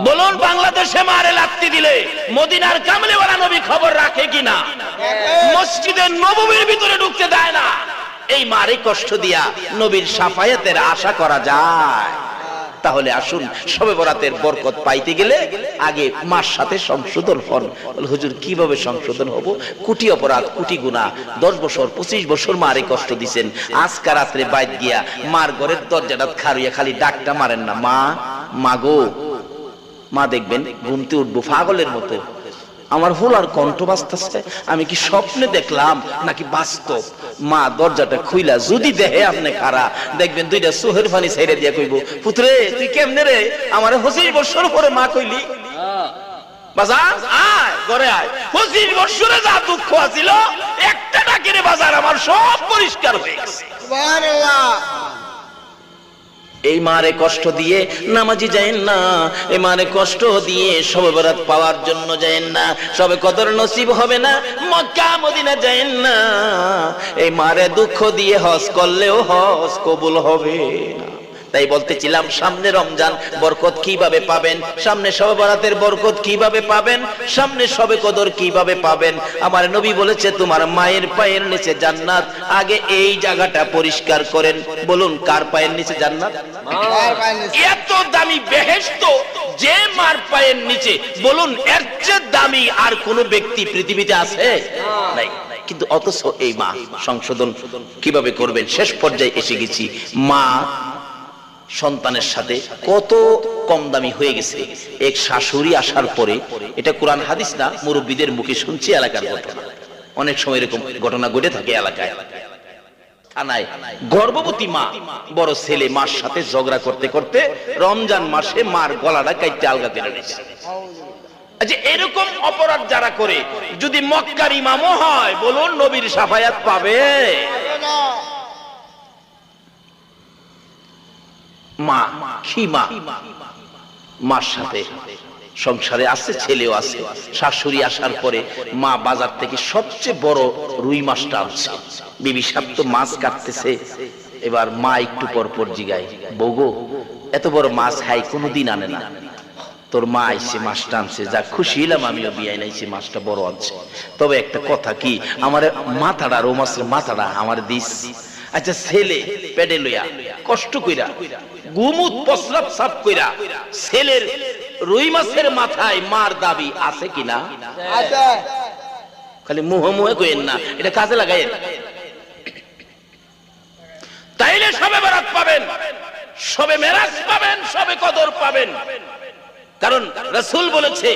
বলুন বাংলাদেশে মারে লাত্তি দিলে মদিনার কামলিওয়ালা নবী খবর রাখে কিনা? মসজিদের নববীর ভিতরে ঢুকতে দেয় না। এই মারে কষ্ট দিয়া নবীর শাফায়াতের আশা করা যায়? তাহলে আসুন শবে বরাতের বরকত পাইতে গেলে আগে মার সাথে সংশোধন হন। হুজুর কিভাবে সংশোধন হব? কোটি অপরাধ, কোটি গুনাহ, 10 বছর 25 বছর মারে কষ্ট দিছেন। আজকে রাত্রে বাইত গিয়া মার ঘরের দরজাটা খাড়িয়া খালি ডাকটা মারেন না, মা মাগো। মা দেখবেন ঘুমতে উঠবো পাগলের মতো, আমার হুলার কণ্ঠ বাজতেছে, আমি কি স্বপ্নে দেখলাম নাকি বাস্তব? মা দরজাটা খুইলা যদি দেহে আপনি খারা দেখবেন দুইটা চোখের পানি ছেড়ে দিয়া কইব, পুত্রে তুই কেমনে রে? আমার 25 বছর পরে মা কইলি বাজার আয় ঘরে আয়। 25 বছরে যা দুঃখ আছিল সব পরিষ্কার হয়ে গেছে। সুবহানাল্লাহ। এই মারে কষ্ট দিয়ে নামাজি যায়েন না, এই মারে কষ্ট দিয়ে শবে বরাত পাওয়ার জন্য যায়েন না, শবে কদর নসিব হবে না, মক্কা মদিনা যায়েন না। এই মারে দুঃখ দিয়ে হজ করলেও হজ কবুল হবে না। তাই বলতেছিলাম, সামনে রমজান, বরকত কিভাবে পাবেন, সামনে শবে বরাতের বরকত কিভাবে পাবেন, সামনে শবে কদর কিভাবে পাবেন। আমার নবী বলেছে তোমার মায়ের পায়ের নিচে জান্নাত। আগে এই জায়গাটা পরিষ্কার করেন। বলুন, কার পায়ের নিচে জান্নাত? এত দামি বেহেশত যে মার পায়ের নিচে, বলুন এর চেয়ে দামি আর কোন ব্যক্তি পৃথিবীতে আছে? নাই। কিন্তু অথচ এই মা সংশোধন কিভাবে করবেন? শেষ পর্যায়ে এসে গেছি। মা সন্তানের সাথে কত কম দামি হয়ে গেছে। এক শাশুড়ি আসার পরে, এটা কোরআন হাদিস না, মুরব্বীদের মুখে শুনছি, এলাকার ঘটনা। অনেক সময় এরকম ঘটনা ঘটে থাকে এলাকায়। থানায় গর্ভবতী মা, বড় ছেলে মার সাথে ঝগড়া করতে করতে রমজান মাসে মার গলাটা কাইটে আলগা করে নিয়েছে। আচ্ছা, এরকম অপরাধ যারা করে যদি মক্কার ইমামও হয়, বলুন নবীর শাফায়াত পাবে? মা কি মা, মার সাথে সংসারে আছে, ছেলেও আছে। শাশুড়ি আসার পরে মা বাজার থেকে সবচেয়ে বড় রুই মাছটা আনছে। বিবি সাহেব তো মাছ কাটতেছে। এবার মা একটু পর পর জিগায়, বউগো এত বড় মাছ হাই কোনোদিন আনে না, তোর মা আইসে মাছটা আনছে, যা খুশি হইলাম, আমিও বিয়াই নাইছি, মাছটা বড় আনছে। তবে একটা কথা কি, আমার মাথাটা, রো মাছের মাথাটা আমার দিস। আচ্ছা, ছেলে পেটে লইয়া কষ্ট কইরা গুমুত প্রস্রাব সাফ কইরা ছেলের রুই মাছের মাথায় মার দাবি আছে কিনা? আছে। খালি মুহে মুহে কইেন না, এটা কাজে লাগাইেন। তাইলে সবে বরাত পাবেন, সবে মেরাজ পাবেন, সবে কদর পাবেন। কারণ রাসূল বলেছে,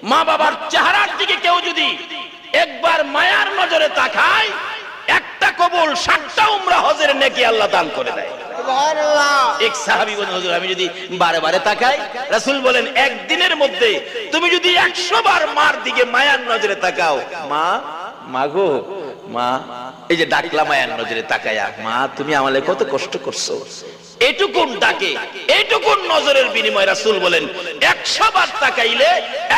মা বাবার চেহারার দিকে কেউ যদি একবার মায়ার নজরে তাকায়, একটা কবুল 60টা উমরা হজের নেকি আল্লাহ দান করে দেয়। সুবহানাল্লাহ। এক সাহাবী বলেন, হুজুর আমি যদি বারে বারে তাকাই, রাসূল বলেন একদিনের মধ্যে তুমি যদি 100 বার মার দিকে মায়ার নজরে তাকাও, মা মাগো মা, এই যে ডাকলা মায়ার নজরে তাকায়া, মা তুমি আমালে কত কষ্ট করছো, এটুকুন ডাকে, এটুকুন নজরের বিনিময়ে রাসূল বলেন 100 বার তাকাইলে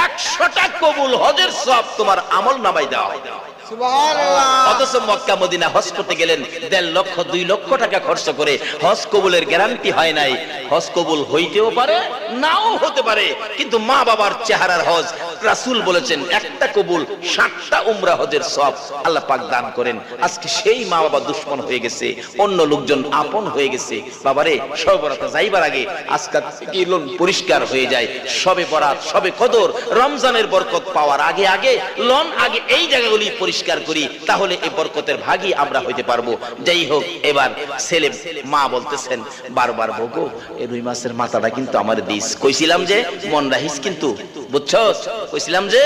100টা কবুল হজের সওয়াব তোমার আমল নামায় দেওয়া হয়। সুবহানাল্লাহ। অথচ মক্কা মদিনা হজ করতে গেলেন 1.5 লক্ষ 2 লক্ষ টাকা খরচ করে, হজ কবুলের গ্যারান্টি হয় নাই। হজ কবুল হইতেও পারে, নাও হতে পারে, কিন্তু মা বাবার চেহারার হজ, রাসূল বলেছেন একটা কবুল 60টা উমরা হজের সওয়াব আল্লাহ পাক দান করেন। আজকে সেই মা বাবা দুশমন হয়ে গেছে, অন্য লোকজন আপন হয়ে গেছে। বাবারে, শবে বরাত যাইবার আগে আজকে কি লোন পরিষ্কার হয়ে যায়। শবে বরাত, শবে কদর, রমজানের বরকত পাওয়ার আগে আগে লোন আগে এই জায়গাগুলি পরিষ্কার করি, তাহলে এই বরকতের ভাগী আমরা হইতে পারবো। যাই হোক, এবার ছেলে মা বলতেছেন বারবার, বগো এই রুই মাছের মাথাটা কিন্তু আমার দিস। কইছিলাম যে মন রাখিস, কিন্তু বুঝছস, কইছিলাম যে।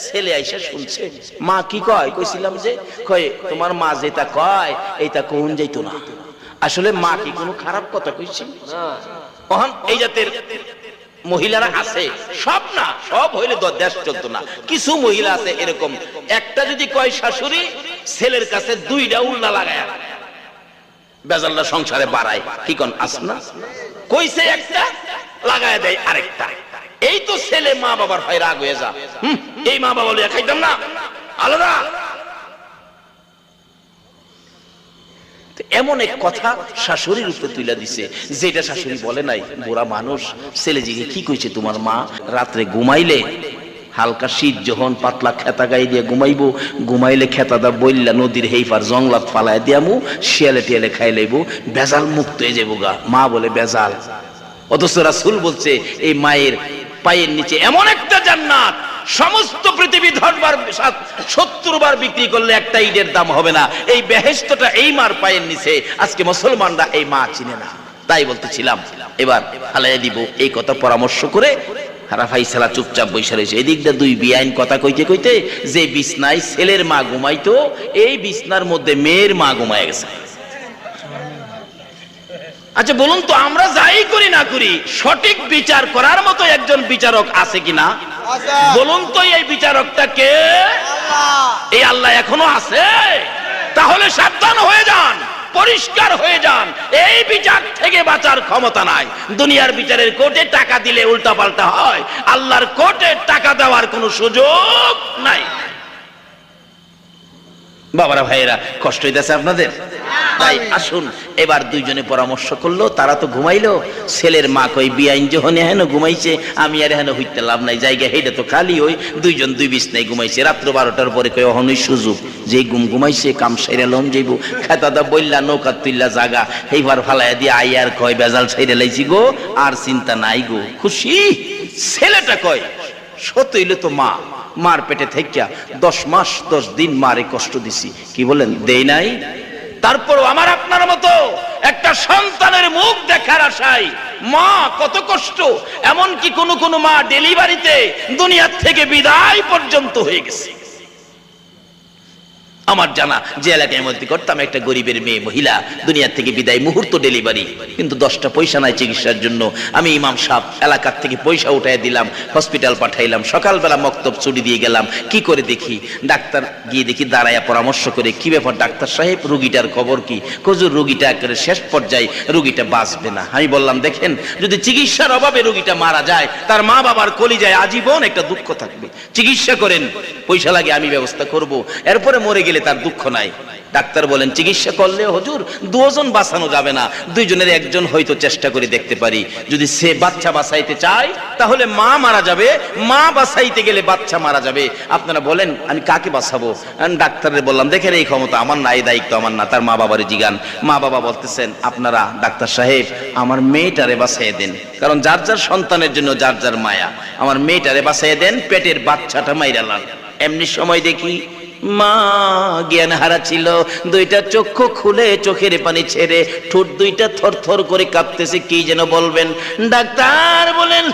ছেলে আইসা শুনছে মা কি কয়, কইছিলাম যে, কয় তোমার মা যেটা কয় এইটা কোন যাইতো না। আসলে মা কি কোনো খারাপ কথা কইছি? না। এই জাতের মহিলারা আছে, সব না, সব হইলে দেশ চলতো না। কিছু মহিলা আছে এরকম, একটা যদি কয় শাশুড়ি, ছেলের কাছে 2টা উল্লা লাগায় বেজাল্লা সংসারে বাড়ায়। কি কোন আস না, কইছে একটা লাগায় দেয় আরেকটা। এই তো ছেলে মা বাবার হয় রাগ হয়ে যা, এই মা বাবা লইয়া খাইতাম না, আলাদা। এমন এক কথা শাশুড়ির উপরে তুইলা দিছে, যেটা শাশুড়ি বলে নাই। বুড়া মানুষ ছেলে জিগে কি কইছে তোমার মা, রাত্রে ঘুমাইলে হালকা শীত যখন পাতলা খেতা গাই দিয়ে ঘুমাইবো, ঘুমাইলে খেতাটা বইল্লা নদীর হেইফার জংলাত ফালায় দিয়ামু, শিয়ালে টিয়ালে খাই লাইবো, বেজাল মুক্ত হয়ে যাবো গা। মা বলে বেজাল। অথচ রাসূল বলছে এই মায়ের পায়ের নিচে এমন একটা জান্নাত, সমস্ত পৃথিবী 10 বার 70 বার বিক্রি করলে একটা ইটের দাম হবে না। এই বেহেশতটা এই মার পায়ের নিচে। আজকে মুসলমানরা এই মা চিনে না। তাই বলতেছিলাম, এবার হালাইয়া দিব এই কথা পরামর্শ করে ফাইসালা চুপচাপ বৈশা রয়েছে। এদিকটা 2 বিআইন কথা কইতে কইতে যে বিছনায় ছেলের মা ঘুমাইতো, এই বিছনার মধ্যে মেয়ের মা ঘুমায় গেছে। আচ্ছা বলুন তো, আমরা যাই করি না করি, সঠিক বিচার করার মতো একজন বিচারক আছে কিনা? বলুন তো, এই বিচারকটা কে? এই আল্লাহ এখনো আছে। তাহলে সাবধান হয়ে যান, পরিষ্কার হয়ে যান। এই বিচার থেকে বাঁচার ক্ষমতা নাই। দুনিয়ার বিচারের কোর্টে টাকা দিলে উল্টাপাল্টা হয়, আল্লাহর কোর্টে টাকা দেওয়ার কোনো সুযোগ নাই। বাবারা ভাইয়েরা, কষ্ট হইতেছে আপনাদের? তাই আসুন, এবার দুইজনে পরামর্শ করলো, তারা তো ঘুমাইলো। ছেলের মা কই বিআইন যখন হেন ঘুমাইছে, আমি আর হেন হইতে লাভ নাই, জায়গা হেইটা তো খালি। ওই দুইজন দুই বিছনায় ঘুমাইছে। রাত্র 12টার পরে কই অহনই সুযোগ, যে ঘুমাইছে কাম সাইরা লম যাইব। খেতাদা বললা নৌকা তুললা জাগা এইবার ফালাইয়া দিয়ে আইয়ার কয় বেজাল সাইরা লাইছি গো, আর চিন্তা নাই গো, খুশি। ছেলেটা কয় সতইলে তো মা, মার পেটে থাকিয়া 10 মাস 10 দিন মারে কষ্ট দিছি, কি বলেন দেই নাই? তারপর আমার আপনার মতো একটা সন্তানের মুখ দেখার আশায় মা কত কষ্ট। এমন কি কোন মা ডেলিভারিতে দুনিয়া থেকে বিদায় পর্যন্ত হয়ে গেছে। আমার জানা যে এলাকায় মধ্যে করতাম, একটা গরিবের মেয়ে মহিলা দুনিয়া থেকে বিদায়, মুহূর্ত ডেলিভারি, কিন্তু 10টা পয়সা নাই চিকিৎসার জন্য। আমি ইমাম সাহেব এলাকার থেকে পয়সা উঠাই দিলাম, হসপিটাল পাঠাইলাম। সকালবেলা মক্তব ছুটি দিয়ে গেলাম, কি করে দেখি ডাক্তার গিয়ে দেখি দাঁড়ায়া পরামর্শ করে, কি ব্যাপার ডাক্তার সাহেব, রুগীটার খবর কি? হুজুর রুগীটা একেবারে শেষ পর্যায়ে, রুগীটা বাঁচবে না। আমি বললাম দেখেন, যদি চিকিৎসার অভাবে রুগীটা মারা যায়, তার মা বাবার কলিজায় আজীবন একটা দুঃখ থাকবে। চিকিৎসা করেন, পয়সা লাগে আমি ব্যবস্থা করব, এরপরে মরে গেলে তার দুঃখ নাই। ডাক্তার বলেন চিকিৎসা করলে হুজুর দুজন বাঁচানো যাবে না, দুইজনের একজন হয়তো চেষ্টা করে দেখতে পারি। যদি সে বাচ্চা বাঁচাইতে চায় তাহলে মা মারা যাবে, মা বাঁচাইতে গেলে বাচ্চা মারা যাবে। আপনারা বলেন আমি কাকে বাঁচাবো? ডাক্তারের বললাম দেখেন এই ক্ষমতা আমার না, এই দায়িত্ব আমার না। তার মা বাবারে জিগান, মা বাবা বলতেছেন আপনারা ডাক্তার সাহেব আমার মেয়েটারে বাঁচাইয়ে দেন, কারণ যার যার সন্তানের জন্য যার যার মায়া। আমার মেয়েটারে বাঁচাইয়ে দেন, পেটের বাচ্চাটা মাইরা লান। এমনি সময় দেখি মা জ্ঞান হারা ছিল, দুইটা চক্ষু খুলে চোখের পানি ছেড়ে ঠোঁট দুইটা থরথর করে কাঁপতেছে, কি যেন বলবেন। ডাক্তার বলেন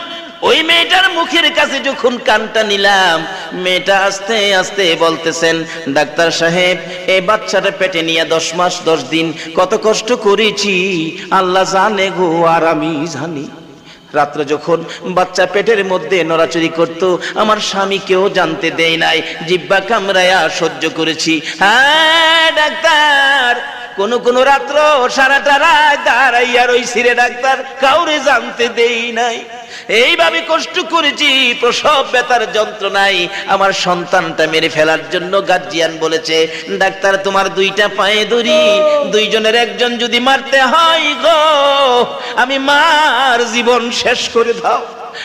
ওই মেয়েটার মুখের কাছে যখন কানটা নিলাম, মেয়েটা আস্তে আস্তে বলতেছেন ডাক্তার সাহেব এই বাচ্চাটা পেটে নিয়ে 10 মাস 10 দিন কত কষ্ট করেছি আল্লাহ জানে গো, আর আমি জানি। রাত্রে যখন বাচ্চা পেটের মধ্যে নড়াচড়ি করত, আমার স্বামীকেও জানতে দেয় নাই, জিহ্বা কামড়ায়া সহ্য করেছি। হ্যাঁ ডাক্তার, কোন রাত্র সারাটা রাত দাঁড়াইয়া রইছি রে ডাক্তার, কাউরে জানতে দেই নাই। এইভাবে কষ্ট করেছি, প্রসব ব্যথার যন্ত্রণায় আমার সন্তানটা মেরে ফেলার জন্য গার্জিয়ান বলেছে ডাক্তার তোমার 2টা পায়ে ধরি, দুইজনের একজন যদি মারতে হয় গো, আমি মার জীবন শেষ করে দাও।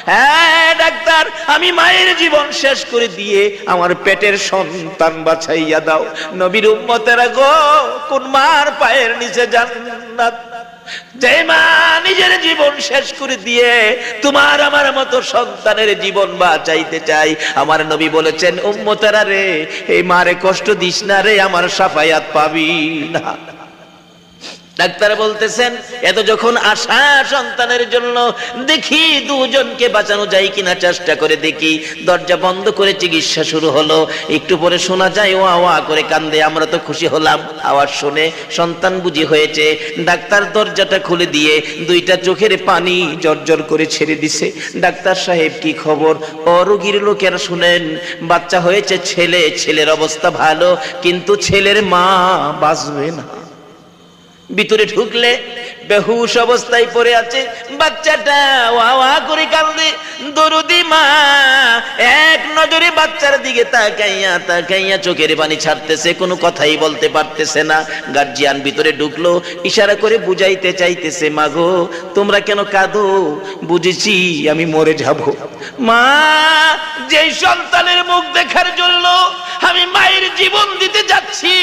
হ্যাঁ ডাক্তার, আমি মায়ের জীবন শেষ করে দিয়ে আমার পেটের সন্তান বাঁচাইয়া দাও। নবীর উম্মতেরা গো, কোন মার পায়ের নিচে জান্নাত? যে মা নিজের জীবন শেষ করে দিয়ে তোমার আমার মতো সন্তানের জীবন বাঁচাইতে চাই, আমার নবী বলেছেন উম্মতেরা রে, এই মারে কষ্ট দিস না রে, আমার শাফায়াত পাবি না। ডাক্তার বলতেছেন এত যখন আশা সন্তানের জন্য, দেখি দুজনকে বাঁচানো যায় কিনা চেষ্টা করে দেখি। দরজা বন্ধ করে চিকিৎসা শুরু হলো, একটু পরে শোনা যায় ওয়া ওয়া করে কান্দে। আমরা তো খুশি হলাম, আওয়াজ শুনে সন্তান বুঝি হয়েছে। ডাক্তার দরজাটা খুলে দিয়ে 2টা চোখের পানি জর্জর করে ছেড়ে দিছে। ডাক্তার সাহেব কি খবর? ও রোগীর লোকেরা শুনেন, বাচ্চা হয়েছে ছেলে, ছেলের অবস্থা ভালো, কিন্তু ছেলের মা বাঁচবে না। ভিতরে ঢুকলে বেহুশ অবস্থায় পড়ে আছে বাচ্চাটা, ওয়া ওয়া করে কাঁদে। দরদি মা এক নজরে বাচ্চার দিকে তাকাইয়া তাকাইয়া চোখের পানি ছাড়তেছে, কোনো কথাই বলতে পারতেছে না। গার্জিয়ান ভিতরে ঢুকলো, ইশারা করে বুঝাইতে চাইতেছে মা গো তোমরা কেন কাঁদো? বুঝেছি আমি মরে যাব। মা যেই সন্তানের মুখ দেখার জন্য আমি মায়ের জীবন দিতে যাচ্ছি,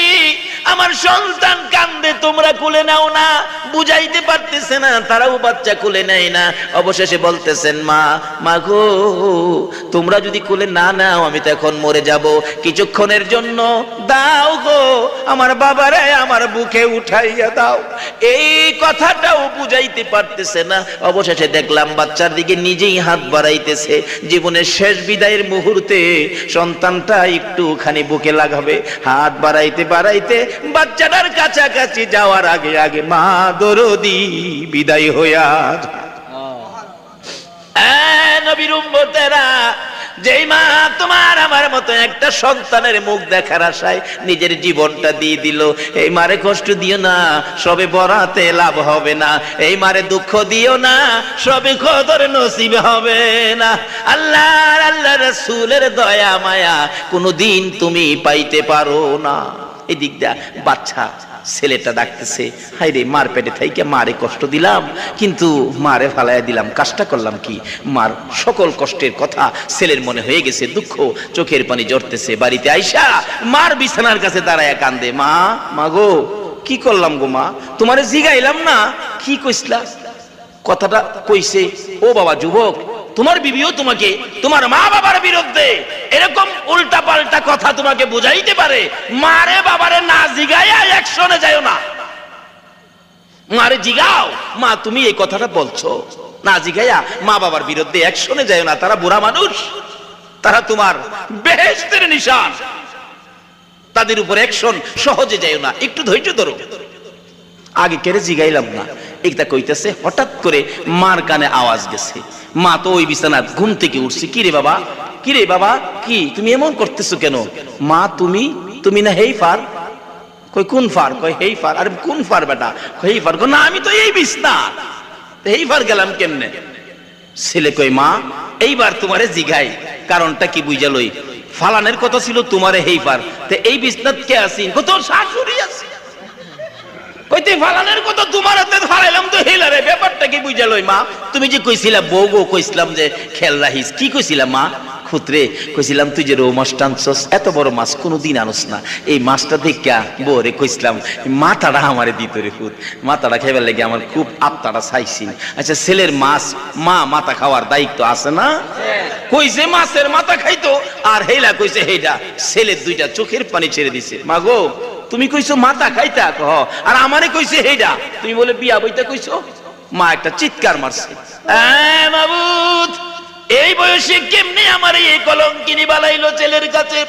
আমার সন্তান কান্দে, তোমরা কোলে নাও না। বুঝাইতে পারতেছে না, তারাও বাচ্চা কোলে নেয় না। অবশেষে বলতেছেন মা, মা গো তোমরা যদি কোলে না নাও আমি তো এখন মরে যাব, কিছুক্ষণের জন্য দাও গো আমার বাবারে আমার বুকে উঠাইয়া দাও। এই কথাটাও বুঝাইতে পারতেছে না। অবশেষে দেখলাম বাচ্চার দিকে নিজেই হাত বাড়াইতেছে। জীবনের শেষ বিদায়ের মুহূর্তে সন্তানটা একটুখানি বুকে লাগাবে, হাত বাড়াইতে বাড়াইতে বাচ্চাটার কাছাকাছি যাওয়ার আগে আগে মা দরদি বিদায় হইয়া। নবীর উম্মতেরা যেই মা তোমার আমার মতো একটা সন্তানের মুখ দেখার আশায় নিজের জীবনটা দিয়ে দিল, এই মারে কষ্ট দিও না, সবে বরাতে লাভ হবে না। এই মারে দুঃখ দিও না, সবে কদর নসিব হবে না। আল্লাহ রাসূলের দয়া মায়া কোনদিন তুমি পাইতে পারো না। এদিক দা বাচ্চা ছেলেটা ডাকতেছে, হাই রে মার পেটে থাইকে মারে কষ্ট দিলাম, কিন্তু মারে ফালাইয়া দিলাম, কাজটা করলাম কি? মার সকল কষ্টের কথা ছেলের মনে হয়ে গেছে, দুঃখ চোখের পানি জড়তেছে। বাড়িতে আইসা মার বিছানার কাছে দাঁড়ায়া কান্দে, মা গো কি করলাম গো মা, তোমারে জিগাইলাম না, কি কইসলা? কথাটা কইছে, ও বাবা যুবক, তোমার বিবিও তোমাকে তোমার মা বাবার বিরুদ্ধে এরকম উল্টা পাল্টা কথা তোমাকে বুঝাইতে পারে। মারে বাবারে না জিগাইয়া অ্যাকশনে যাও না, মারে জিগাও, মা তুমি এই কথাটা বলছো, না জিগাইয়া মা বাবার বিরুদ্ধে অ্যাকশনে যাও না। তারা বুড়া মানুষ, তারা তোমার বেহেশতের নিশান, তাদের উপর অ্যাকশন সহজে যাও না, একটু ধৈর্য ধরো। আগে কেড়ে জিগাইলাম না, একটা কইতেছে, হঠাৎ করে মার কানে আওয়াজ গেছে। মা তো ওই বিছানা ঘুম থেকে উঠছে, কি রে বাবা, কি রে বাবা, কি তুমি এমন করতেছো কেন? মা তুমি না হেই ফার? কই কোন ফার? কই হেই ফার। আরে কোন ফার বেটা? হেই ফার। না আমি তো এই বিছনা, হেই ফার গেলাম কেমনে? ছেলে কই মা এইবার তোমারে জিগাই, কারণটা কি বুঝা লই, ফালানের কথা ছিল তোমারে হেই ফার, তে এই বিছনাত কে আছেন? কত শাশুড়ি আছে, কইতে ফালানের কথা তোমার হাতে ফালাইলাম তো হেলারে, ব্যাপারটা কি বুঝা লই মা? তুমি যে কইছিলা বউ গো, কইছিলাম যে খেল রাখিস, কি কইছিলা মা? খুতরে কইছিলাম তুই যে রৌ মাছ টানছস, এত বড় মাছ কোনোদিন আনস না, এই মাছটা দেখা বউরে কইছিলাম মাথাটা আমারে দিত রে খুদ, মাথাটা খাইবার লেগে আমার খুব আত্মাটা চাইছি। আচ্ছা ছেলের মাছ মা মাথা খাওয়ার দায়িত্ব আছে না? কইছে মাছের মাথা খাইতো, আর হেলা কইছে হেডা, ছেলের দুইটা চোখের পানি ছেড়ে দিছে। মা গো তুমি কইছো মাথা খাইতা, কহ, আর আমারে কইছে হেডা, তুমি বলে বিয়া বইতা কইছো। মা একটা চিৎকার মারছে, মাবুদ এই বয়সে কেমনে আমার এই কলঙ্কিনী বালাইলো ছেলের কাছে।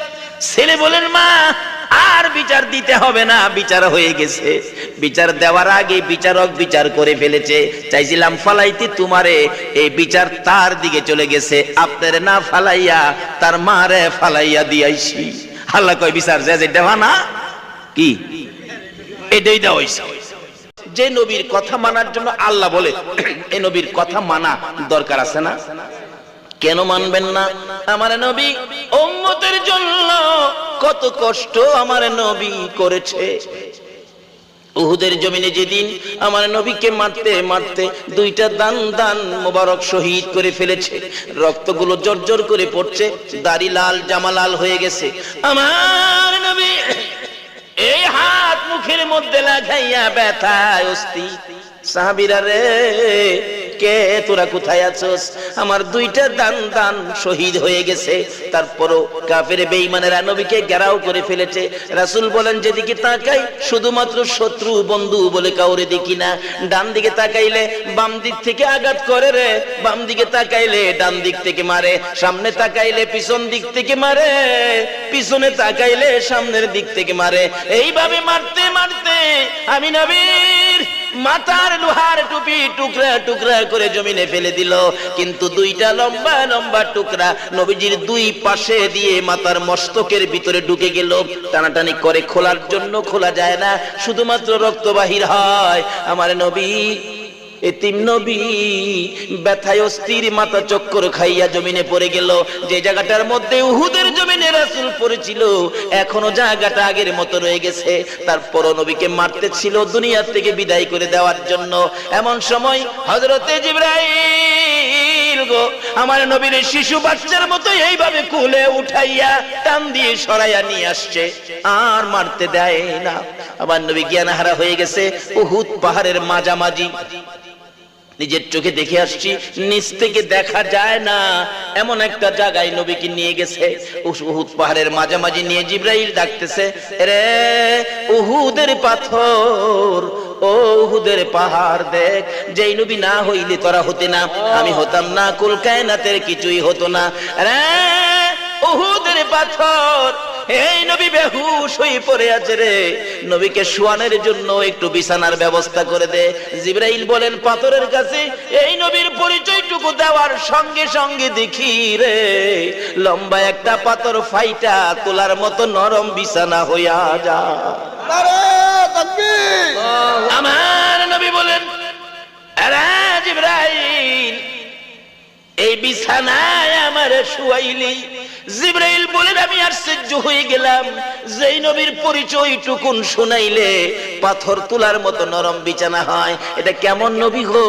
ছেলে বলেন মা আর বিচার দিতে হবে না, বিচার হয়ে গেছে, বিচার দেওয়ার আগে বিচারক বিচার করে ফেলেছে, চাইছিলাম ফালাইতে তোমারে, এই বিচার তার দিকে চলে গেছে, আপনারে না ফালাইয়া তার মারে ফালাইয়া দিয়াইছি। আল্লাহ কয় বিচার যে দেওয়া না কি এটাই দেওয়া হইছে। যে নবীর কথা মানার জন্য আল্লাহ বলে এই নবীর কথা মানা দরকার আছে না? কেন মানবেন না? আমার নবী উম্মতের জন্য কত কষ্ট আমার নবী করেছে। উহুদের জমিনে যেদিন আমার নবীকে মারতে মারতে দুইটা দান মোবারক শহীদ করে ফেলেছে, রক্তগুলো জর্জর করে পড়ছে, দাড়ি লাল জামা লাল হয়ে গেছে। আমার নবী এই হাত মুখের মধ্যে লাগাইয়া ব্যথায় অস্থি, সাহাবীরা রে কে তোরা কোথায় আছোস? আমার দুইটা দান শহীদ হয়ে গেছে, তারপরও কাফের বেঈমানেরা নবীকে ঘেরাও করে ফেলেছে। রাসূল বলেন যেদিকে তাকাই শুধুমাত্র শত্রু বন্ধু বলে কাউরে দেখি না, ডান দিকে তাকাইলে বাম দিক থেকে আঘাত করে রে, বাম দিকে তাকাইলে ডান দিক থেকে মারে, সামনে তাকাইলে পিছন দিক থেকে মারে, পিছনে তাকাইলে সামনের দিক থেকে মারে। এইভাবে মারতে মারতে আমি নবীর মাথার লোহার টুপি টুকরা টুকরা করে জমিনে ফেলে দিল, কিন্তু দুইটা লম্বা লম্বা টুকরা নবীজির দুই পাশে দিয়ে মাথার মস্তকের ভিতরে ঢুকে গেল। টানাটানি করে খোলার জন্য খোলা যায় না, শুধুমাত্র রক্ত বাহির হয়। আমার নবী এতিম নবী ব্যথায় অস্থির, মাথা চক্কর খাইয়া জমিনে পড়ে গেল। যে জায়গাটার মধ্যে উহুদের জমিনে রাসূল পড়েছিল এখনো জায়গাটা আগের মতো রয়ে গেছে। তারপরও নবীকে মারতে ছিল দুনিয়া থেকে বিদায় করে দেওয়ার জন্য। এমন সময় হযরতে জিবরাইল গো আমার নবীর শিশু বাচ্চার মতো এইভাবে কোলে উঠাইয়া টান দিয়ে সরাইয়া নিয়ে আসছে, আর মারতে দেয় না। আমার নবী জ্ঞানহারা হয়ে গেছে উহুদ পাহাড়ের মাঝামাঝি। নিজের চোখে দেখে আসছি, নিচ থেকে দেখা যায় না এমন একটা জায়গায় নবীকে নিয়ে গেছে। উহুদ পাহাড়ের মাঝামাঝি নিয়ে জিবরাইল ডাকতেছে, রে উহুদের পাথর, ও উহুদের পাহাড় দেখ, যেই নবী না হইলে তোরা হতে না, আমি হতাম না, কুল কায়নাতের কিছুই হতো না। রে উহুদের পাথর, এই নবী বেহুশ হয়ে পড়ে আছে রে, নবীকে শোয়ানোর জন্য একটু বিছানার ব্যবস্থা করে দে। জিবরাইল বলেন পাথরের কাছে এই নবীর পরিচয়টুকু দেওয়ার সঙ্গে সঙ্গে দেখি রে লম্বা একটা পাথর ফাইটা তোলার মতো নরম বিছানা হইয়া যা। নারে তাকবীর। আমার নবী বলেন আরে জিবরাইল এই বিছানায় আমার শুয়াইলি। জিবরাইল বলেন আমি আশ্চর্য হয়ে গেলাম, যেই নবীর পরিচয় টুকুন শুনাইলে পাথর তোলার মতো নরম বিছানা হয়, এটা কেমন নবী গো?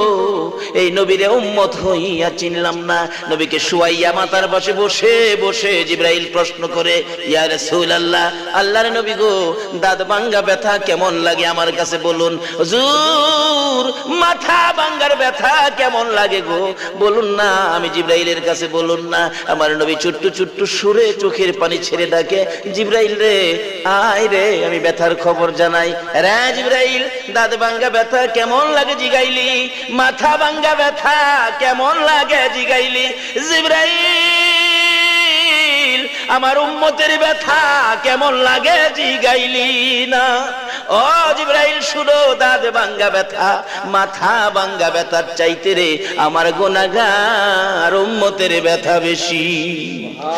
এই নবীরে উম্মত হইয়া চিনলাম না। নবীকে শুয়াইয়া মাথার পাশে বসে বসে জিবরাইল প্রশ্ন করে ইয়া রাসূলুল্লাহ, আল্লাহর নবী গো দাঁত ভাঙ্গা ব্যথা কেমন লাগে আমার কাছে বলুন। হুজুর মাথা ভাঙ্গার ব্যথা কেমন লাগে গো বলুন না। আমি জিবরাইলের কাছে বলুন না। আমার নবী ছোট্ট ছোট্ট সুরে চোখের পানি ছেড়ে ডাকে জিবরাইল রে আয় রে আমি ব্যথার খবর জানাই। রে জিবরাইল দাঁত ভাঙ্গা ব্যথা কেমন লাগে জিগাইলি, মাথা ভাঙ্গা ব্যথা কেমন লাগে জিগাইলি। জিবরাইল আমার উম্মতের ব্যথা কেমন লাগে জিগাইলি না। ও জিবরাইল শুনো, দাঁত ভাঙ্গা ব্যথা মাথা ভাঙ্গা ব্যথার চাইতে রে আমার গুনাহগার উম্মতের ব্যথা বেশি।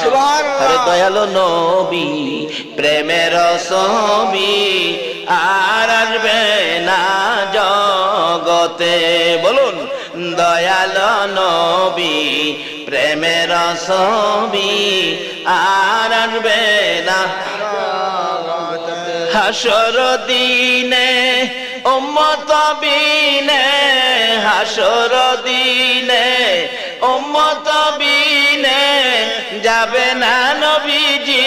সুবহানাল্লাহ। আরে দয়ালো নবী প্রেমের ছবি আর আসবে না জগতে, বলুন দয়ালো নবী প্রেমের ছবি আর আসবে না হাসর দিনে উম্মত বিনে, হাসর দিনে উম্মত বিনে যাবে না নবীজি